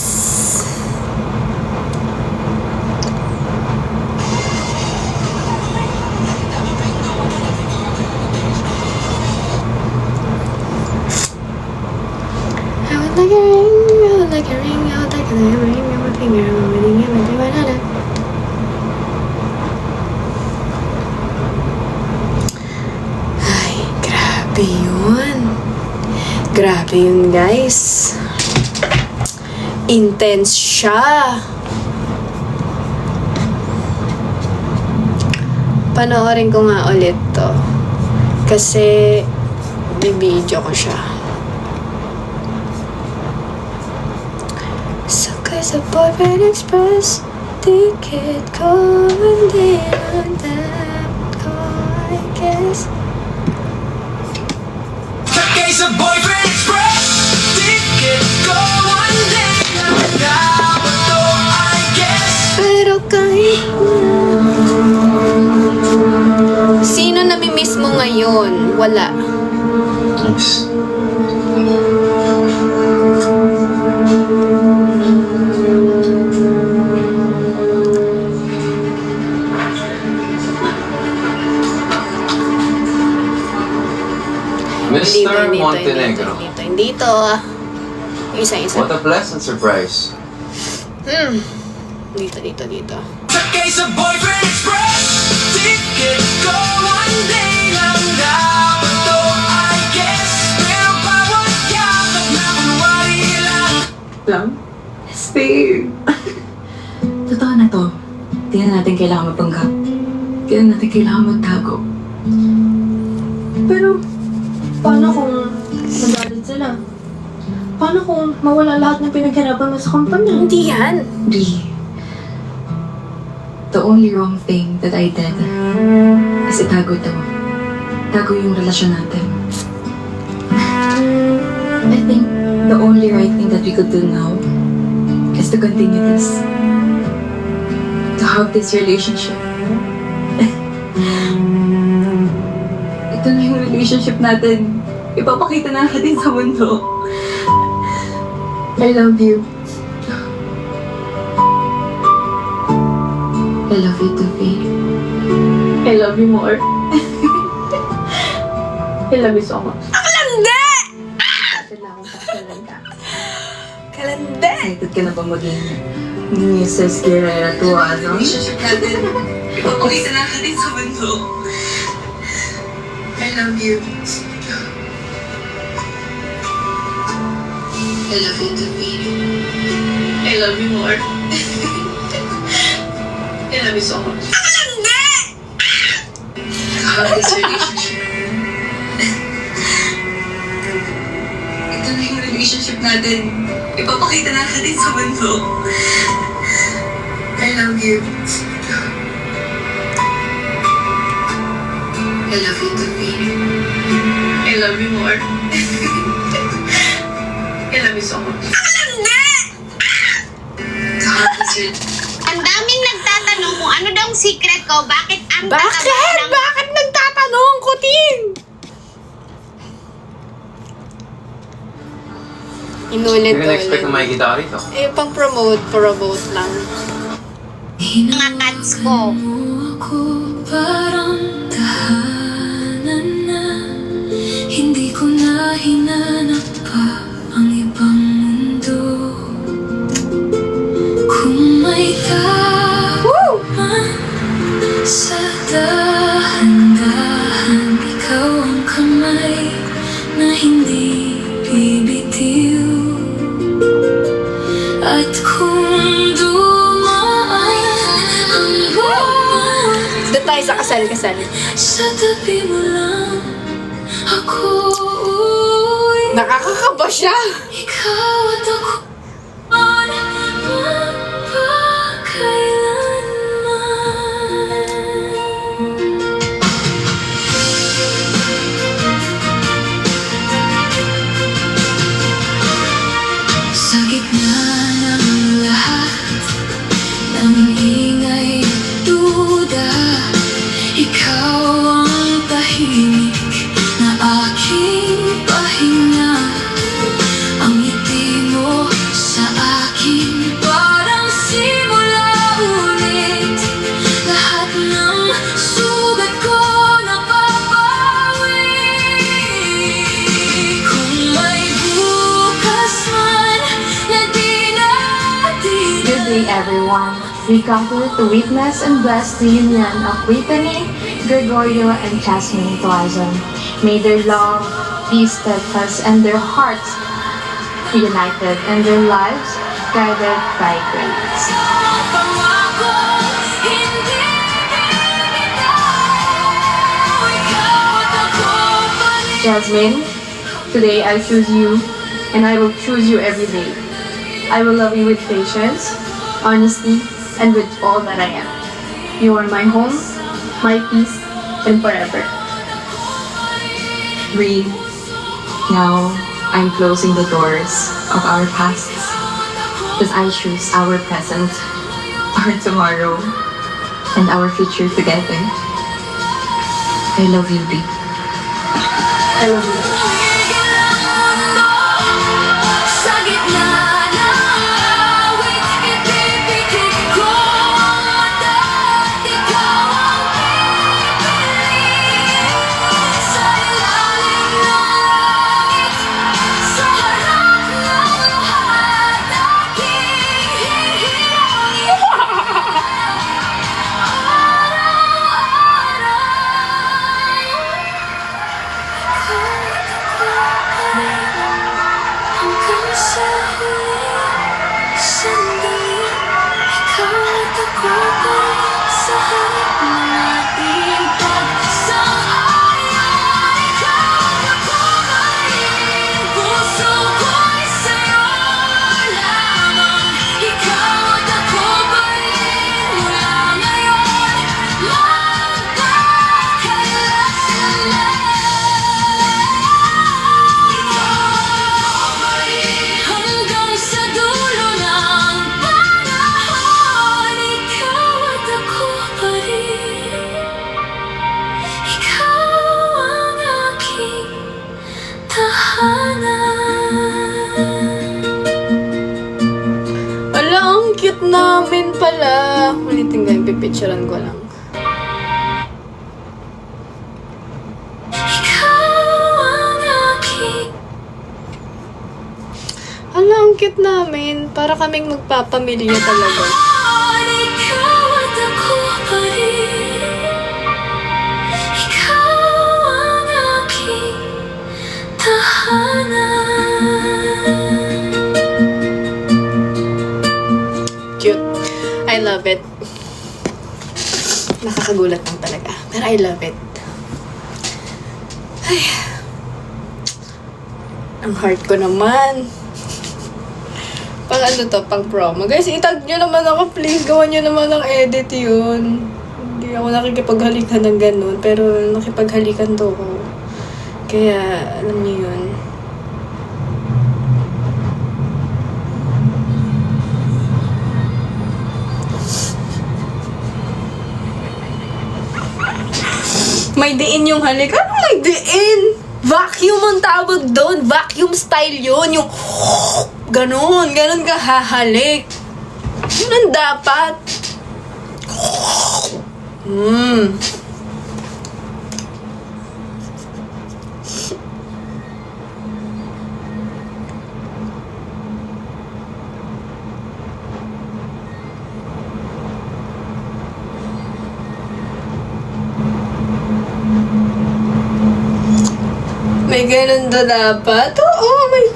I would like a ring, I would like a ring, I would like a ring on my finger, I'm reading it, but banana. Ay, grabe yun. Grabe yun guys. Intense siya. Panoorin ko nga ulit to. Kasi bibidyo ko siya. Sakay sa Boyfriend Express, ticket ko hindi lang wala. Thanks. Mr. Montenegro. Dito. Isa-isa. What a pleasant surprise. Dito. Sakay sa Boyfriend Express Ticket ko one day lang daw ito I guess pero bawat yakap na kunwari lang. Babe. Totoo na to. Di na natin kailangan mapanggap. Di na natin kailangan magtago. Pero, paano kung magalit sila? Paano kung mawala lahat ng pinaghirapan mo sa kumpanya? Hindi yan. Ri, the only wrong thing that I did is itago ito. Tago yung relasyon natin. I think the only right thing that we could do now is to continue this. To have this relationship. Ito na yung relationship natin. Ipapakita na natin sa mundo. I love you. I love you too, babe. I love you more. I love you so much. Kalande! Kasi na akong kasalan ka. Kalande! Excited ka na ba maging Mrs. Guerrera Tuano? Relationship natin. Ipapakita na natin sa mundo. I love you. I love you too, babe. I love you more. I love you so much. Kalande! To have this relationship. Ito na yung relationship natin. Ipapakita na natin sa mundo. I love you. I love you too, babe. I love you more. I love you so much. Kalande! To have this Ang daming nagtatanong kung ano daw ang secret ko, bakit ang tataba Bakit? ng... Bakit nagtatanong, Kuting? Hindi ka na-expect na Inulit-ulit. makikita ka rito. Eh, pang-promote lang. mga cats ko? Ako parang tahanan na hindi ko na hinanap pa ang ibang mundo. Kung may tao man sa dahan-dahan, ikaw ang kamay na hindi bibitiw. At kung dumaan ang buwan Doon tayo sa kasal-kasal. sa tabi mo lang, ako'y Nakakakaba siya. ikaw at ako sa gitna ng lahat ng ingay at duda, ikaw ang tahimik na aking pahinga. Ang ngiti mo sa akin parang simula ulit. Lahat ng sugat ko napapawi. Kung may bukas man na di natin Good day, everyone. We conclude to witness and bless the union of Brittany, Gregorio, and Jasmine Tuazon. May their love be steadfast and their hearts united and their lives guided by grace. pangako, hindi bibitaw. Ikaw at ako pa rin. Jasmine, today I choose you and I will choose you every day. I will love you with patience, honesty, and with all that I am. You are my home, my peace, and forever. Breathe. Now, I'm closing the doors of our pasts as I choose our present, our tomorrow, and our future together. I love you, Bea. I love you. Sa gitna ng awit, ipipikit ko at ikaw ang pipiliin. Sa ilalim ng langit, sa harap ng lahat, aking hihilangin. Hanggang sa huling sandali, ikaw at ako pa rin sa harap ng ating pagsang-ayon. Ikaw at ako pa rin, puso ko'y sa'yo lamang. Ikaw at ako pa rin, mula ngayon, magpapakailanman. Hanggang sa dulo ng panahon, ikaw at ako pa rin. Ikaw ang aking tahanan. Wala, ang cute namin pala. Ulitin nga, pipicturean ko lang. Ikaw ang aking Hala, ang cute namin. Para kaming magpapamilya talaga. ikaw at ako pa rin. Ikaw ang aking tahanan. Cute. I love it. Nakakagulat lang talaga. Pero I love it. Ay. Ang heart ko naman. Pang ano to, pang promo. Guys, itag nyo naman ako, please. Gawan nyo naman ng edit yun. Hindi ako nakikipaghalikan ng ganun. Pero nakipaghalikan to ko. Kaya, alam nyo yun. May diin yung halik. Ano may diin? Vacuum ang tawag doon. Vacuum style yun. Yung ganun. Ganun ka hahalik. Yun ang dapat. May ganun doon dapat. Oo, may...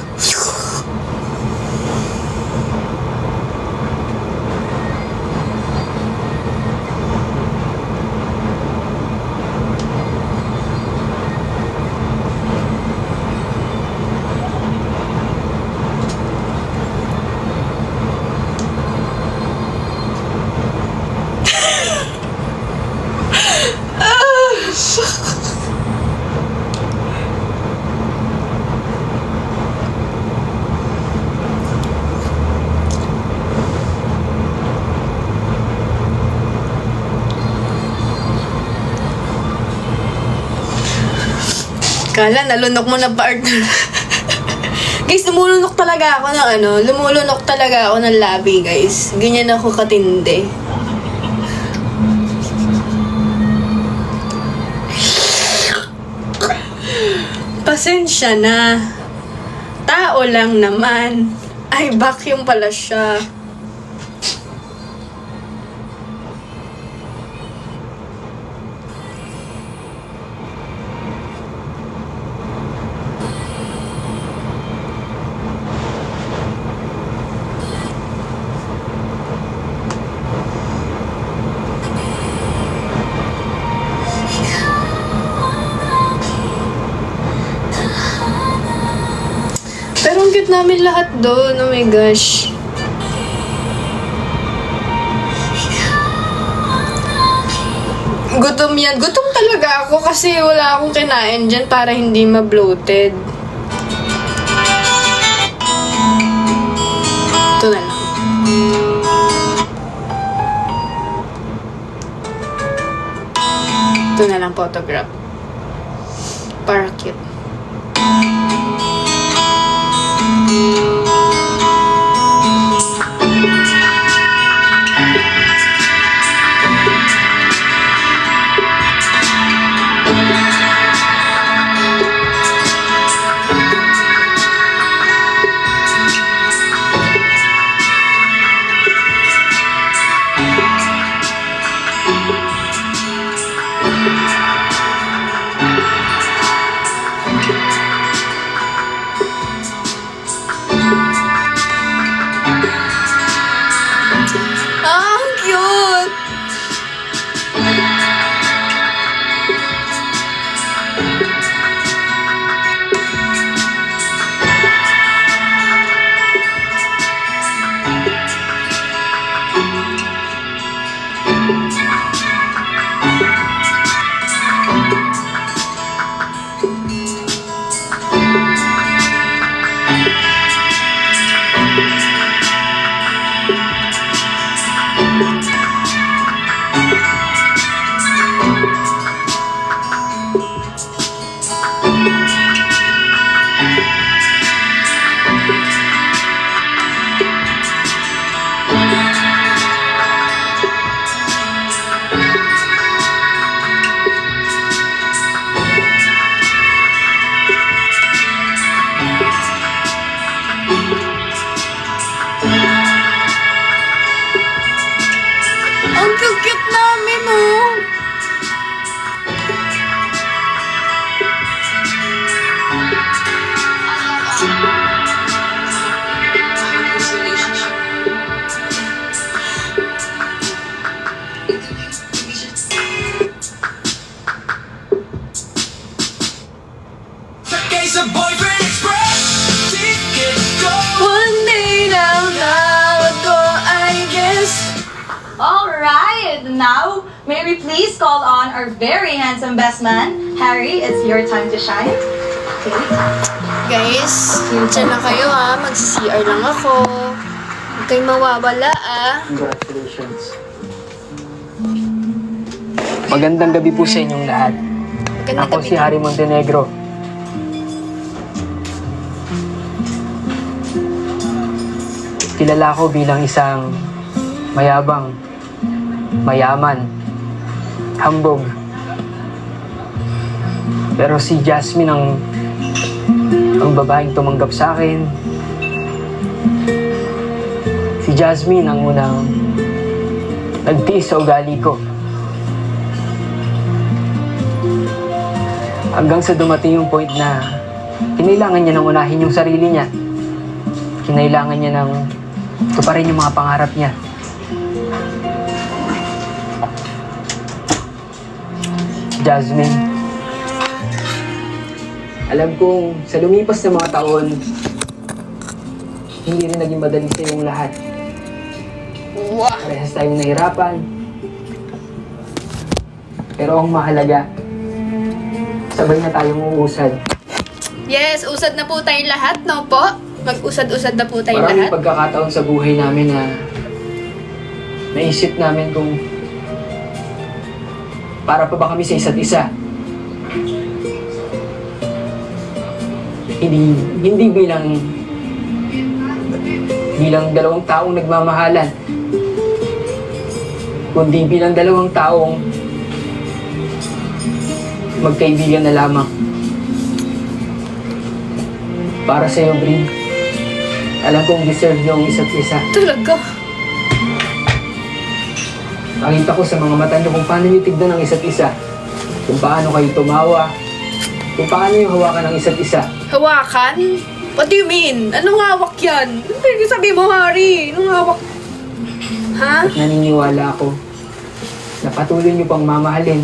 Kala, nalunok mo na partner. Guys, lumulunok talaga ako ng ano, lumulunok talaga ako ng labi, guys. Ganyan ako katindi. Pasensya na. Tao lang naman. Ay, vacuum pala siya. Pero ang cute namin lahat doon. Oh my gosh. Gutom yan. Gutom talaga ako kasi wala akong kinain dyan para hindi ma-bloated. Ito na lang. Ito na lang photograph. Para cute. Ah, ang cute! Ang cute namin, oh! Sakay sa Boyfriend Express, tickets go. One day lang ako, I guess. Alright, now may we please call on our very handsome best man, Harry. It's your time to shine. Okay. Guys, dyan na kayo ha. Magsi-CR lang ako. Huwag kayong mawawala ah. Congratulations. Magandang gabi po sa inyong lahat. Magandang Ako gabi si Harry Montenegro. Kilala ko bilang isang mayabang, mayaman, hambog. Pero si Jasmine ang babaeng tumanggap sa akin. Si Jasmine ang unang nagtiis sa ugali ko. Hanggang sa dumating yung point na kinailangan niya nang unahin yung sarili niya. Kinailangan niya nang tuparin yung mga pangarap niya. Jasmine, alam kong sa lumipas na mga taon, hindi rin naging madali sa iyong lahat. Parehas tayong nahirapan. Pero ang mahalaga, sabay na tayong uusad. Yes, usad na po tayong lahat, no po? Mag-usad-usad na po tayong Maraming lahat. pagkakataon sa buhay namin na naisip namin kung para pa ba kami sa isa't isa. Hindi bilang dalawang taong nagmamahalan, kundi bilang dalawang taong magkaibigan na lamang. Para sa'yo, Brie, alam kong deserve niyo ang isa't isa. Talaga? Nakita ko sa mga mata niyo kung paano niyo tignan ang isa't isa. Kung paano kayo tumawa. Kung paano yung hawakan ng isa't isa. Hawakan? What do you mean? Anong hawak yan? Ano sabi mo, Harry? Anong hawak? Ha? At naniniwala ako na patuloy niyo pang mamahalin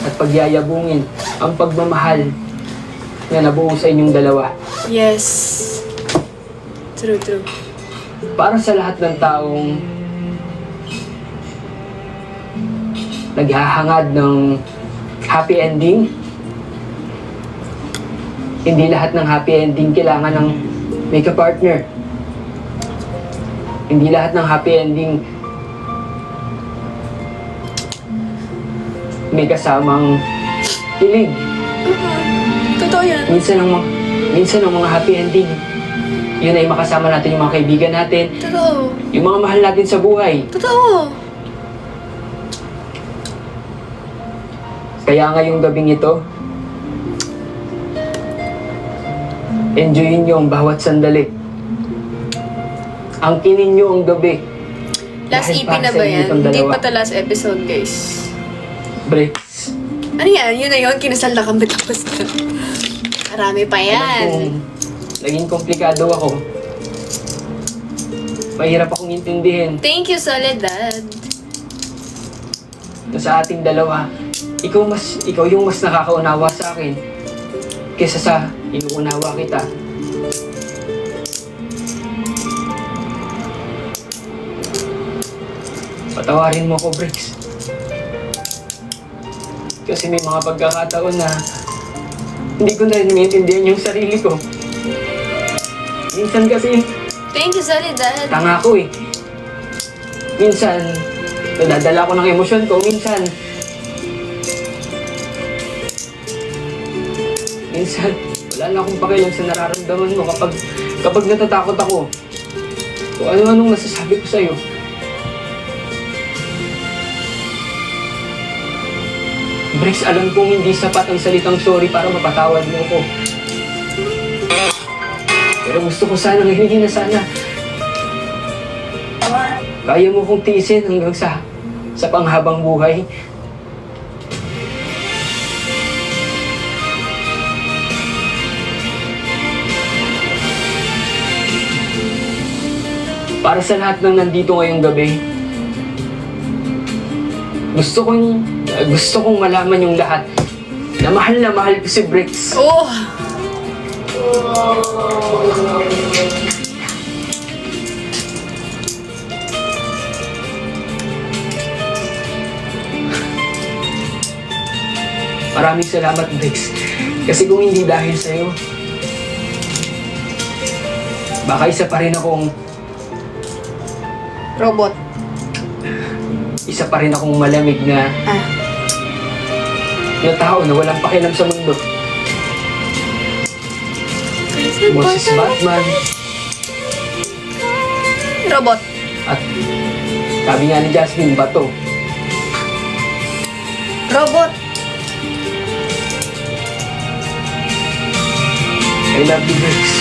at pagyayabungin ang pagmamahal na nabuo sa inyong dalawa. Yes. True. Para sa lahat ng taong naghahangad ng happy ending, hindi lahat ng happy ending kailangan ng may ka-partner. Hindi lahat ng happy ending may kasamang kilig. Totoo yan. Minsan ang mga happy ending, yun ay makasama natin yung mga kaibigan natin, Totoo. yung mga mahal natin sa buhay. Totoo. Kaya ngayong gabing ito, enjoyin nyo ang bawat sandali. Angkinin nyo ang gabi. Last Dahil EP para na sa ba inyo yan? itong Hindi dalawa. pa to last episode, guys. Breaks. Ano yan? Yun na yun. Kinasal na kami tapos na. Marami pa Alam yan. kong naging komplikado ako. Mahirap akong intindihin Thank you, Soledad. na sa ating dalawa, ikaw yung mas nakakaunawa sa akin kesa sa inuunawa kita. Patawarin mo ako, Bricks. Kasi may mga pagkakataon na hindi ko na rin maintindihan yung sarili ko. Minsan kasi, Thank you, Soledad. tanga ko eh. Minsan, nadadala ko ng emosyon ko. Minsan, wala na akong pakialam sa nararamdaman mo kapag natatakot ako. Kung ano-anong nasasabi ko sa'yo. Bricks, alam kong hindi sapat ang salitang sorry para mapatawad mo ako. Pero gusto ko sana ngayon na sana kaya mo kong tiisin hanggang sa panghabang buhay. Para sa lahat ng nandito ngayong gabi, gusto kong malaman yung lahat na mahal ko si Bricks. Oh! Maraming salamat, Bricks. Kasi kung hindi dahil sa'yo, baka isa pa rin akong Robot. isa pa rin akong malamig na tao na walang pakialam sa mundo. Boses Batman. Robot. At sabi nga ni Jasmine, bato. Robot. I love you, Bricks.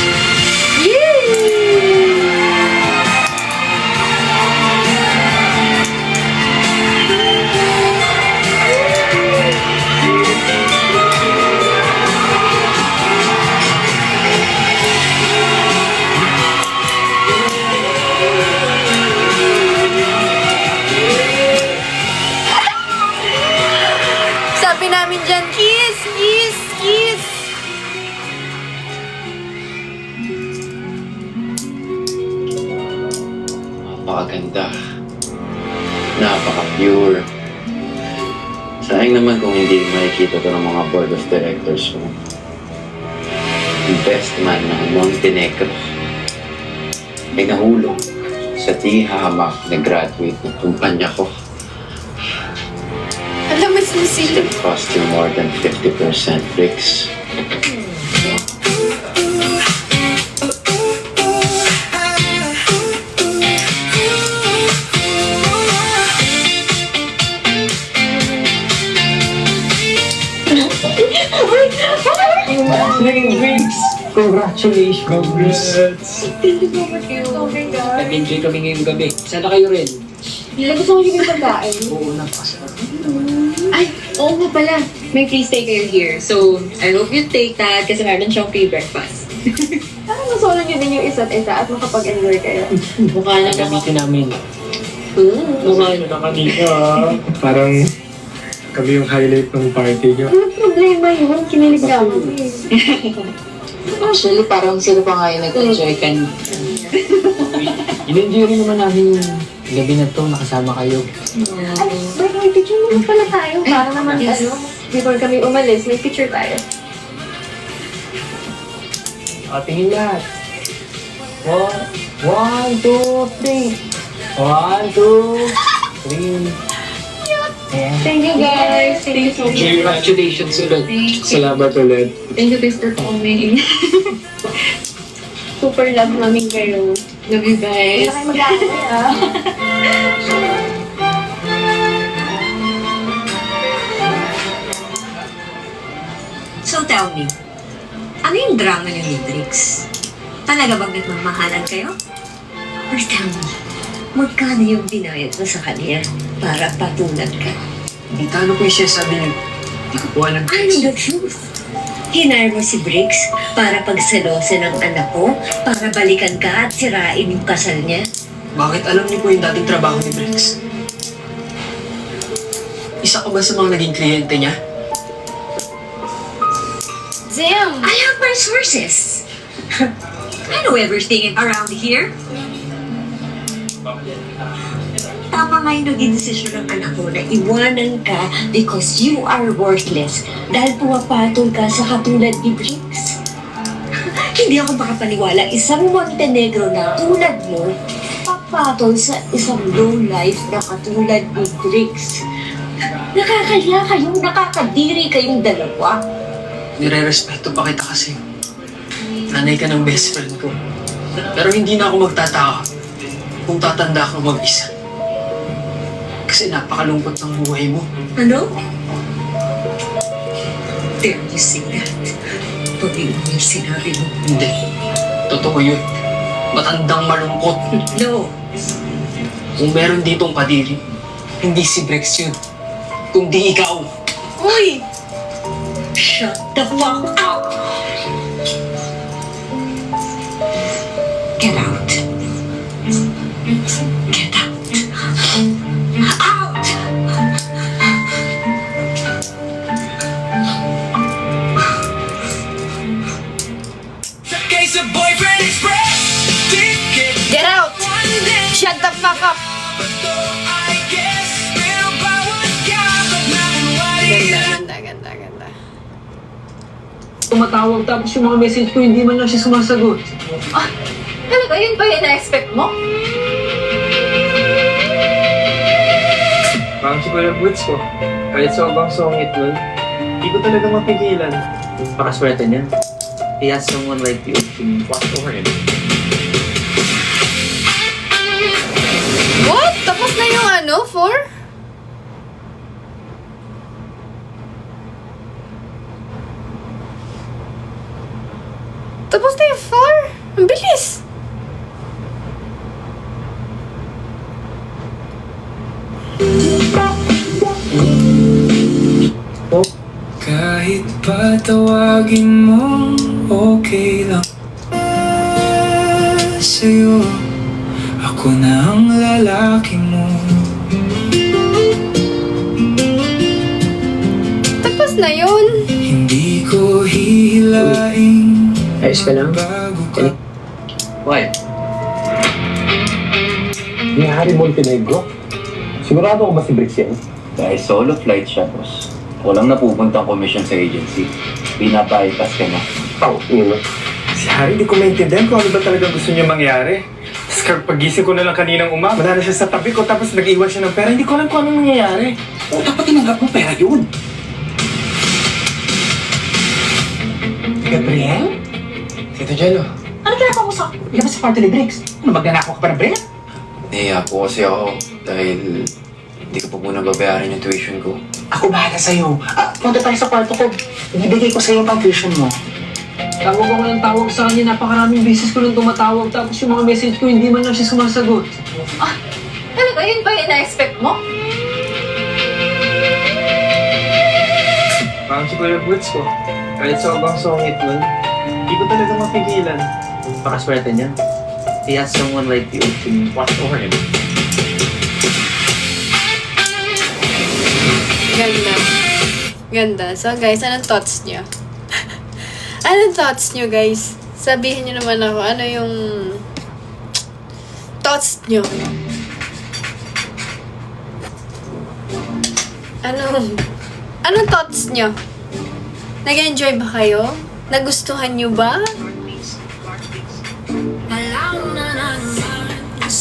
Sabi namin dyan, kiss, kiss, kiss. Napakaganda. Napaka-pure. Sayang naman kung hindi makikita to ng mga board of directors mo. Yung best man ng Montenegro ay nahulog sa di hamak na graduate ng kumpanya ko. Alam mo, sila. It cost you more than 50% bricks. Bricks! Congratulations! Congrats! Thank you so much. Oh my God. Nag-enjoy kami ngayong gabi. Sana kayo rin. Gusto ko yung pagkain. Oo, napakasarap. Ay, oo nga pala. May free stay kayo here. So, I hope you take that kasi meron siyang free breakfast. Parang nasolo niyo din yung isa't isa at makapag-enjoy kayo. Mukha na naman. Gamitin namin. Mukha na. Kanina, parang kami yung highlight ng party niyo. Ano problema yun? Kinilig na ako. Actually, parang sila pa nga yung nag-enjoy kanina. In-enjoy rin naman namin yung gabi na to, nakasama kayo. Ay, may picture naman pala tayo. Para naman, before kami umalis, may picture tayo. Tingin lahat. 1, 2, 3. 1, 2, 3. Thank you guys. Thank you so much. Congratulations ulit. Salamat ulit. Thank you guys for coming. Super love namin kayo. Love you guys. Hindi na kayo mag-aaway ah. So tell me, ano yung drama niyo ni Briggs? Talaga bang nagmamahalan kayo? Or tell me, magkano yung binayad mo sa kanya para patunad ka? Tita, ano po yung sinasabi niyo? Hindi ko po alam. Ano the truth? Hinire mo si Briggs para pagselosin ng anak ko, para balikan ka at sirain yung kasal niya? Bakit alam niyo po yung dating trabaho ni Briggs? Isa ka ba sa mga naging kliyente niya? Zim! I have my sources. I know everything around here. Tama nga yung naging desisyon ng anak ko na iwanan ka because you are worthless dahil pumapatol ka sa katulad ni Briggs. Hindi ako makapaniwala isang Montenegro na tulad mo papatol sa isang low-life na katulad ni Briggs. Nakakaya kayong nakakadiri kayong dalawa. Nire-respeto pa kita kasi nanay ka ng best friend ko. Pero hindi na ako magtataka kung tatanda kang mag-isa. Kasi napakalungkot ng buhay mo. Ano? Dare you say that? Pag-iwan yung sinabi mo. Hindi. Totoo yun. Matandang malungkot. No. Kung meron ditong kadiri, hindi si Briggs yun. Kundi ikaw. Uy! Shut the fuck up! Get out. Get out. Out! Get out! Shut the fuck up! Ganda. Tumatawag tapos yung mga message ko hindi man lang siya sumasagot. Ah, talaga yun pa yung na-expect mo? Parang si Kuya Boots ko. Kahit sobrang songit nun, hindi ko talaga mapigilan. Pakaswerte niya. He has someone like you to watch over him. What? Tapos na yung ano? 4? Tapos na yung 4? Ang bilis! Kahit patawagin mo, okay lang. Sa'yo, ako na ang lalaki mo. Tapos na yun! Hindi ko hihilaing Ayos ka lang? Why? Ni Harry Montenegro? Sigurado ko ba si Briggs yan? Dahil solo flight siya, boss. Walang napupuntang commission sa agency. Binabypass ka na. Yun. Si Harry, di ko maintindihan kung ano ba talaga gusto niya mangyari. Tapos pagising ko na lang kaninang umaga, wala na siya sa tabi ko, tapos nag-iwan siya ng pera. Hindi ko alam kung anong nangyayari. Dapat tinanggap mo pera yun. Gabriel? Tito Jello. Ano ginagawa mo sa labas sa kwarto ni Briggs? Ano, magnanakaw ka pa ng Briggs? Nahiya po kasi ako dahil hindi ko pa muna babayaran yung tuition ko. Ako bahala sa'yo. Punta tayo sa kwarto ko. Ibibigay ko sa'yo ang tuition mo. Tawag ako ng tawag sa kanya, napakaraming beses ko nung tumatawag tapos yung mga message ko hindi man lang siya sumasagot. Ah, talaga yun pa yung na-expect mo? Parang si Kuya Boots ko. Kahit sobrang songit nun, hindi ko talaga mapigilan. Pakaswerte niya. He has someone like you to watch over him. Ganda. So guys, anong thoughts nyo? Anong thoughts nyo guys? Sabihin nyo naman ako, ano yung thoughts nyo? Anong thoughts nyo? Nag-enjoy ba kayo? Nagustuhan nyo ba?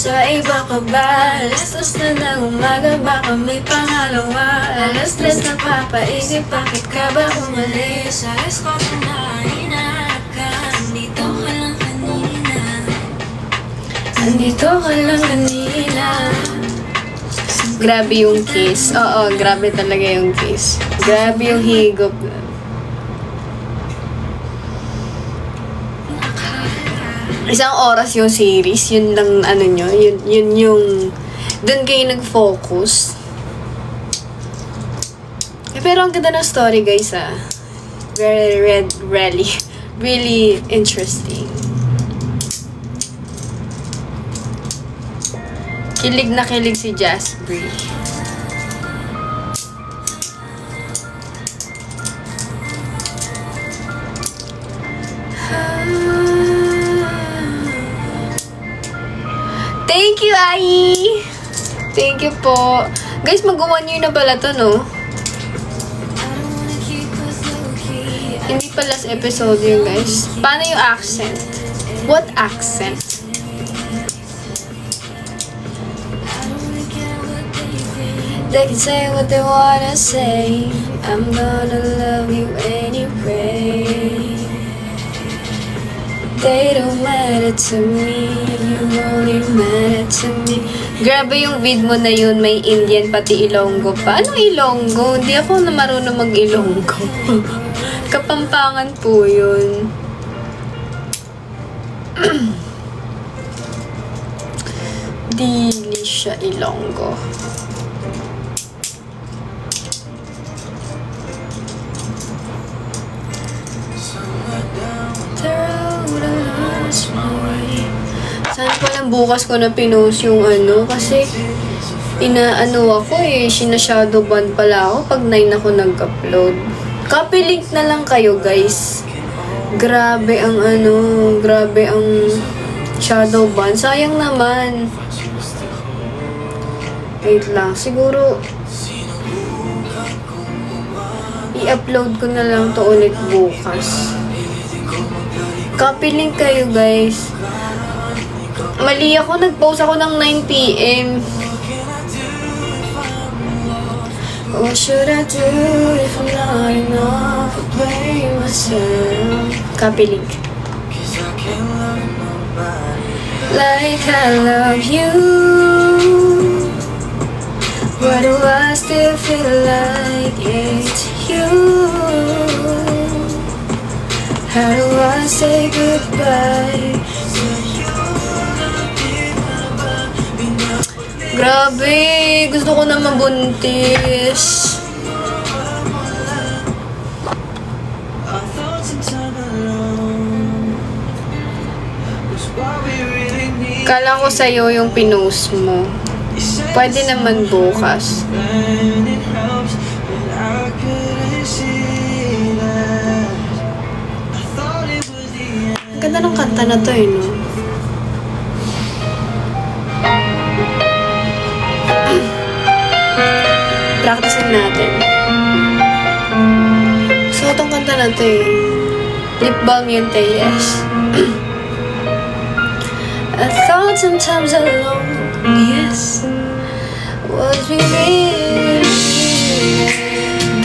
Sa iba ka ba? Alas 2 na ng umaga, baka may pangalawa. Alas 3 na papaisip, bakit ka ba umalis? Alas 4 na hinahanap ka, andito ka lang kanina. Andito ka lang kanina. Grabe yung kiss. Oo, grabe talaga yung kiss. Grabe yung higop. Isang oras yung series, yun lang ano nyo, yun yung dun kayo nag-focus. Pero ang ganda ng story guys really interesting. Kilig na kilig si Jasper. Thank you, Ai! Thank you po. Guys, mag-1 year na pala to, no? Hindi pa last episode yun, guys. Paano yung accent? What accent? They can say what they wanna say. I'm gonna love you anyway. They don't matter to me, you only matter to me. Grabe yung vid mo na yun, may Indian pati Ilonggo pa. Anong Ilonggo? Hindi ako na marunong mag-Ilonggo. Kapampangan po yun. Dili siya Ilonggo. Sana palang bukas ko na pinost yung ano, kasi inaano ako sinashadow ban pala ako pag 9 ako nag-upload. Copy link na lang kayo guys. Grabe ang grabe ang shadow ban. Sayang naman. Wait lang, siguro i-upload ko na lang to ulit bukas. Copy link kayo guys. Mali ako, nag-post ako ng 9 PM. What should I do if I'm not enough to blame myself? Copy link. Like I love you. Why do I still feel like it's you? How do I say goodbye? Grabe, gusto ko na mabuntis. Kala ko sa'yo yung pinost mo. Pwede naman bukas. Ganda ng kanta na to no? Practicein natin. So, itong kanta na to Lip balm yun yes. I thought sometimes alone, yes, was we really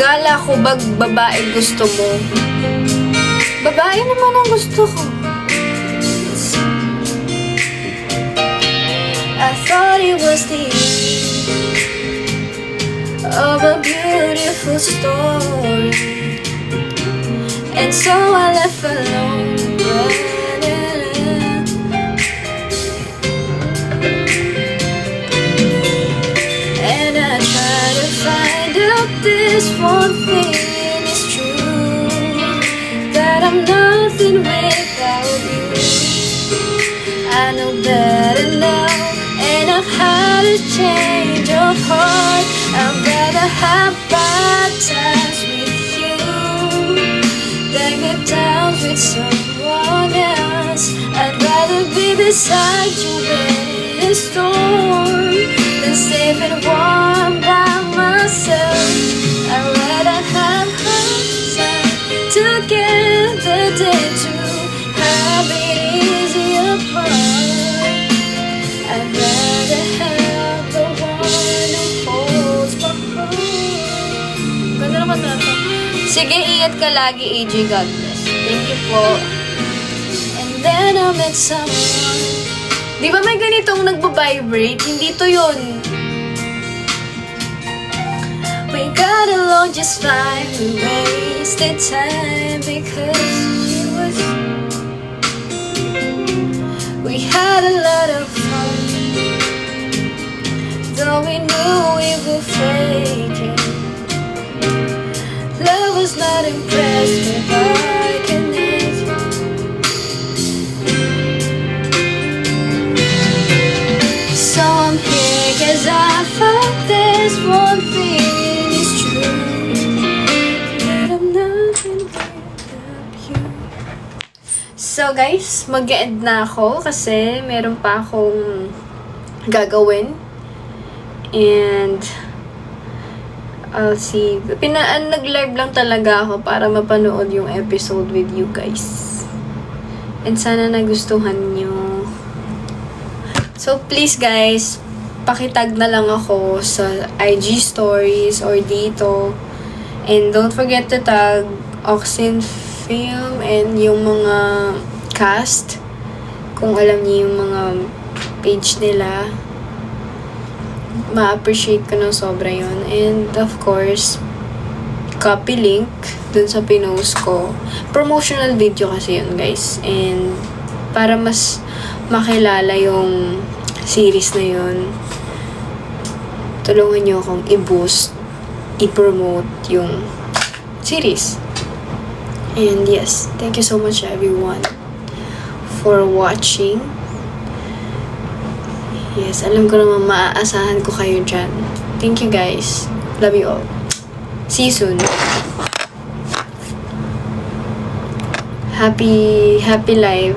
Gala ko bag babae gusto mo. Babae naman ang gusto ko. I thought it was the end of a beautiful story, and so I left alone. And I try to find out this one thing is true, that I'm nothing without you. I know better now, and I've had a change of heart. I'd rather have bad times with you than good times with someone else. I'd rather be beside you in the storm than safe and warm by myself. I'd rather have hindsight together than to have it easy apart. I'd rather naman na to. Sige, ingat ka lagi, AJ. God bless. Thank you po. And then I met someone. Di ba may ganitong nagbabibrate? Hindi to yun. We got along just fine. We wasted time because it was. We had a lot of fun. Though we knew we were faking. Love was not impressed with our connection. So I'm here 'cause I felt this one thing is true, that I'm nothing without you. So guys, mag-end na ako kasi meron pa akong gagawin. And I'll see. Nag-live lang talaga ako para mapanood yung episode with you guys. And sana nagustuhan nyo. So please guys, pakitag na lang ako sa IG stories or dito. And don't forget to tag Oxin Film and yung mga cast. Kung alam niyo yung mga page nila. Ma-appreciate ko ng sobra yun. And of course, copy link dun sa pinost ko. Promotional video kasi yun guys. And para mas makilala yung series na yun, tulungan nyo akong i-boost, i-promote yung series. And yes, thank you so much everyone for watching. Yes, alam ko naman maaasahan ko kayo dyan. Thank you guys. Love you all. See you soon. Happy life.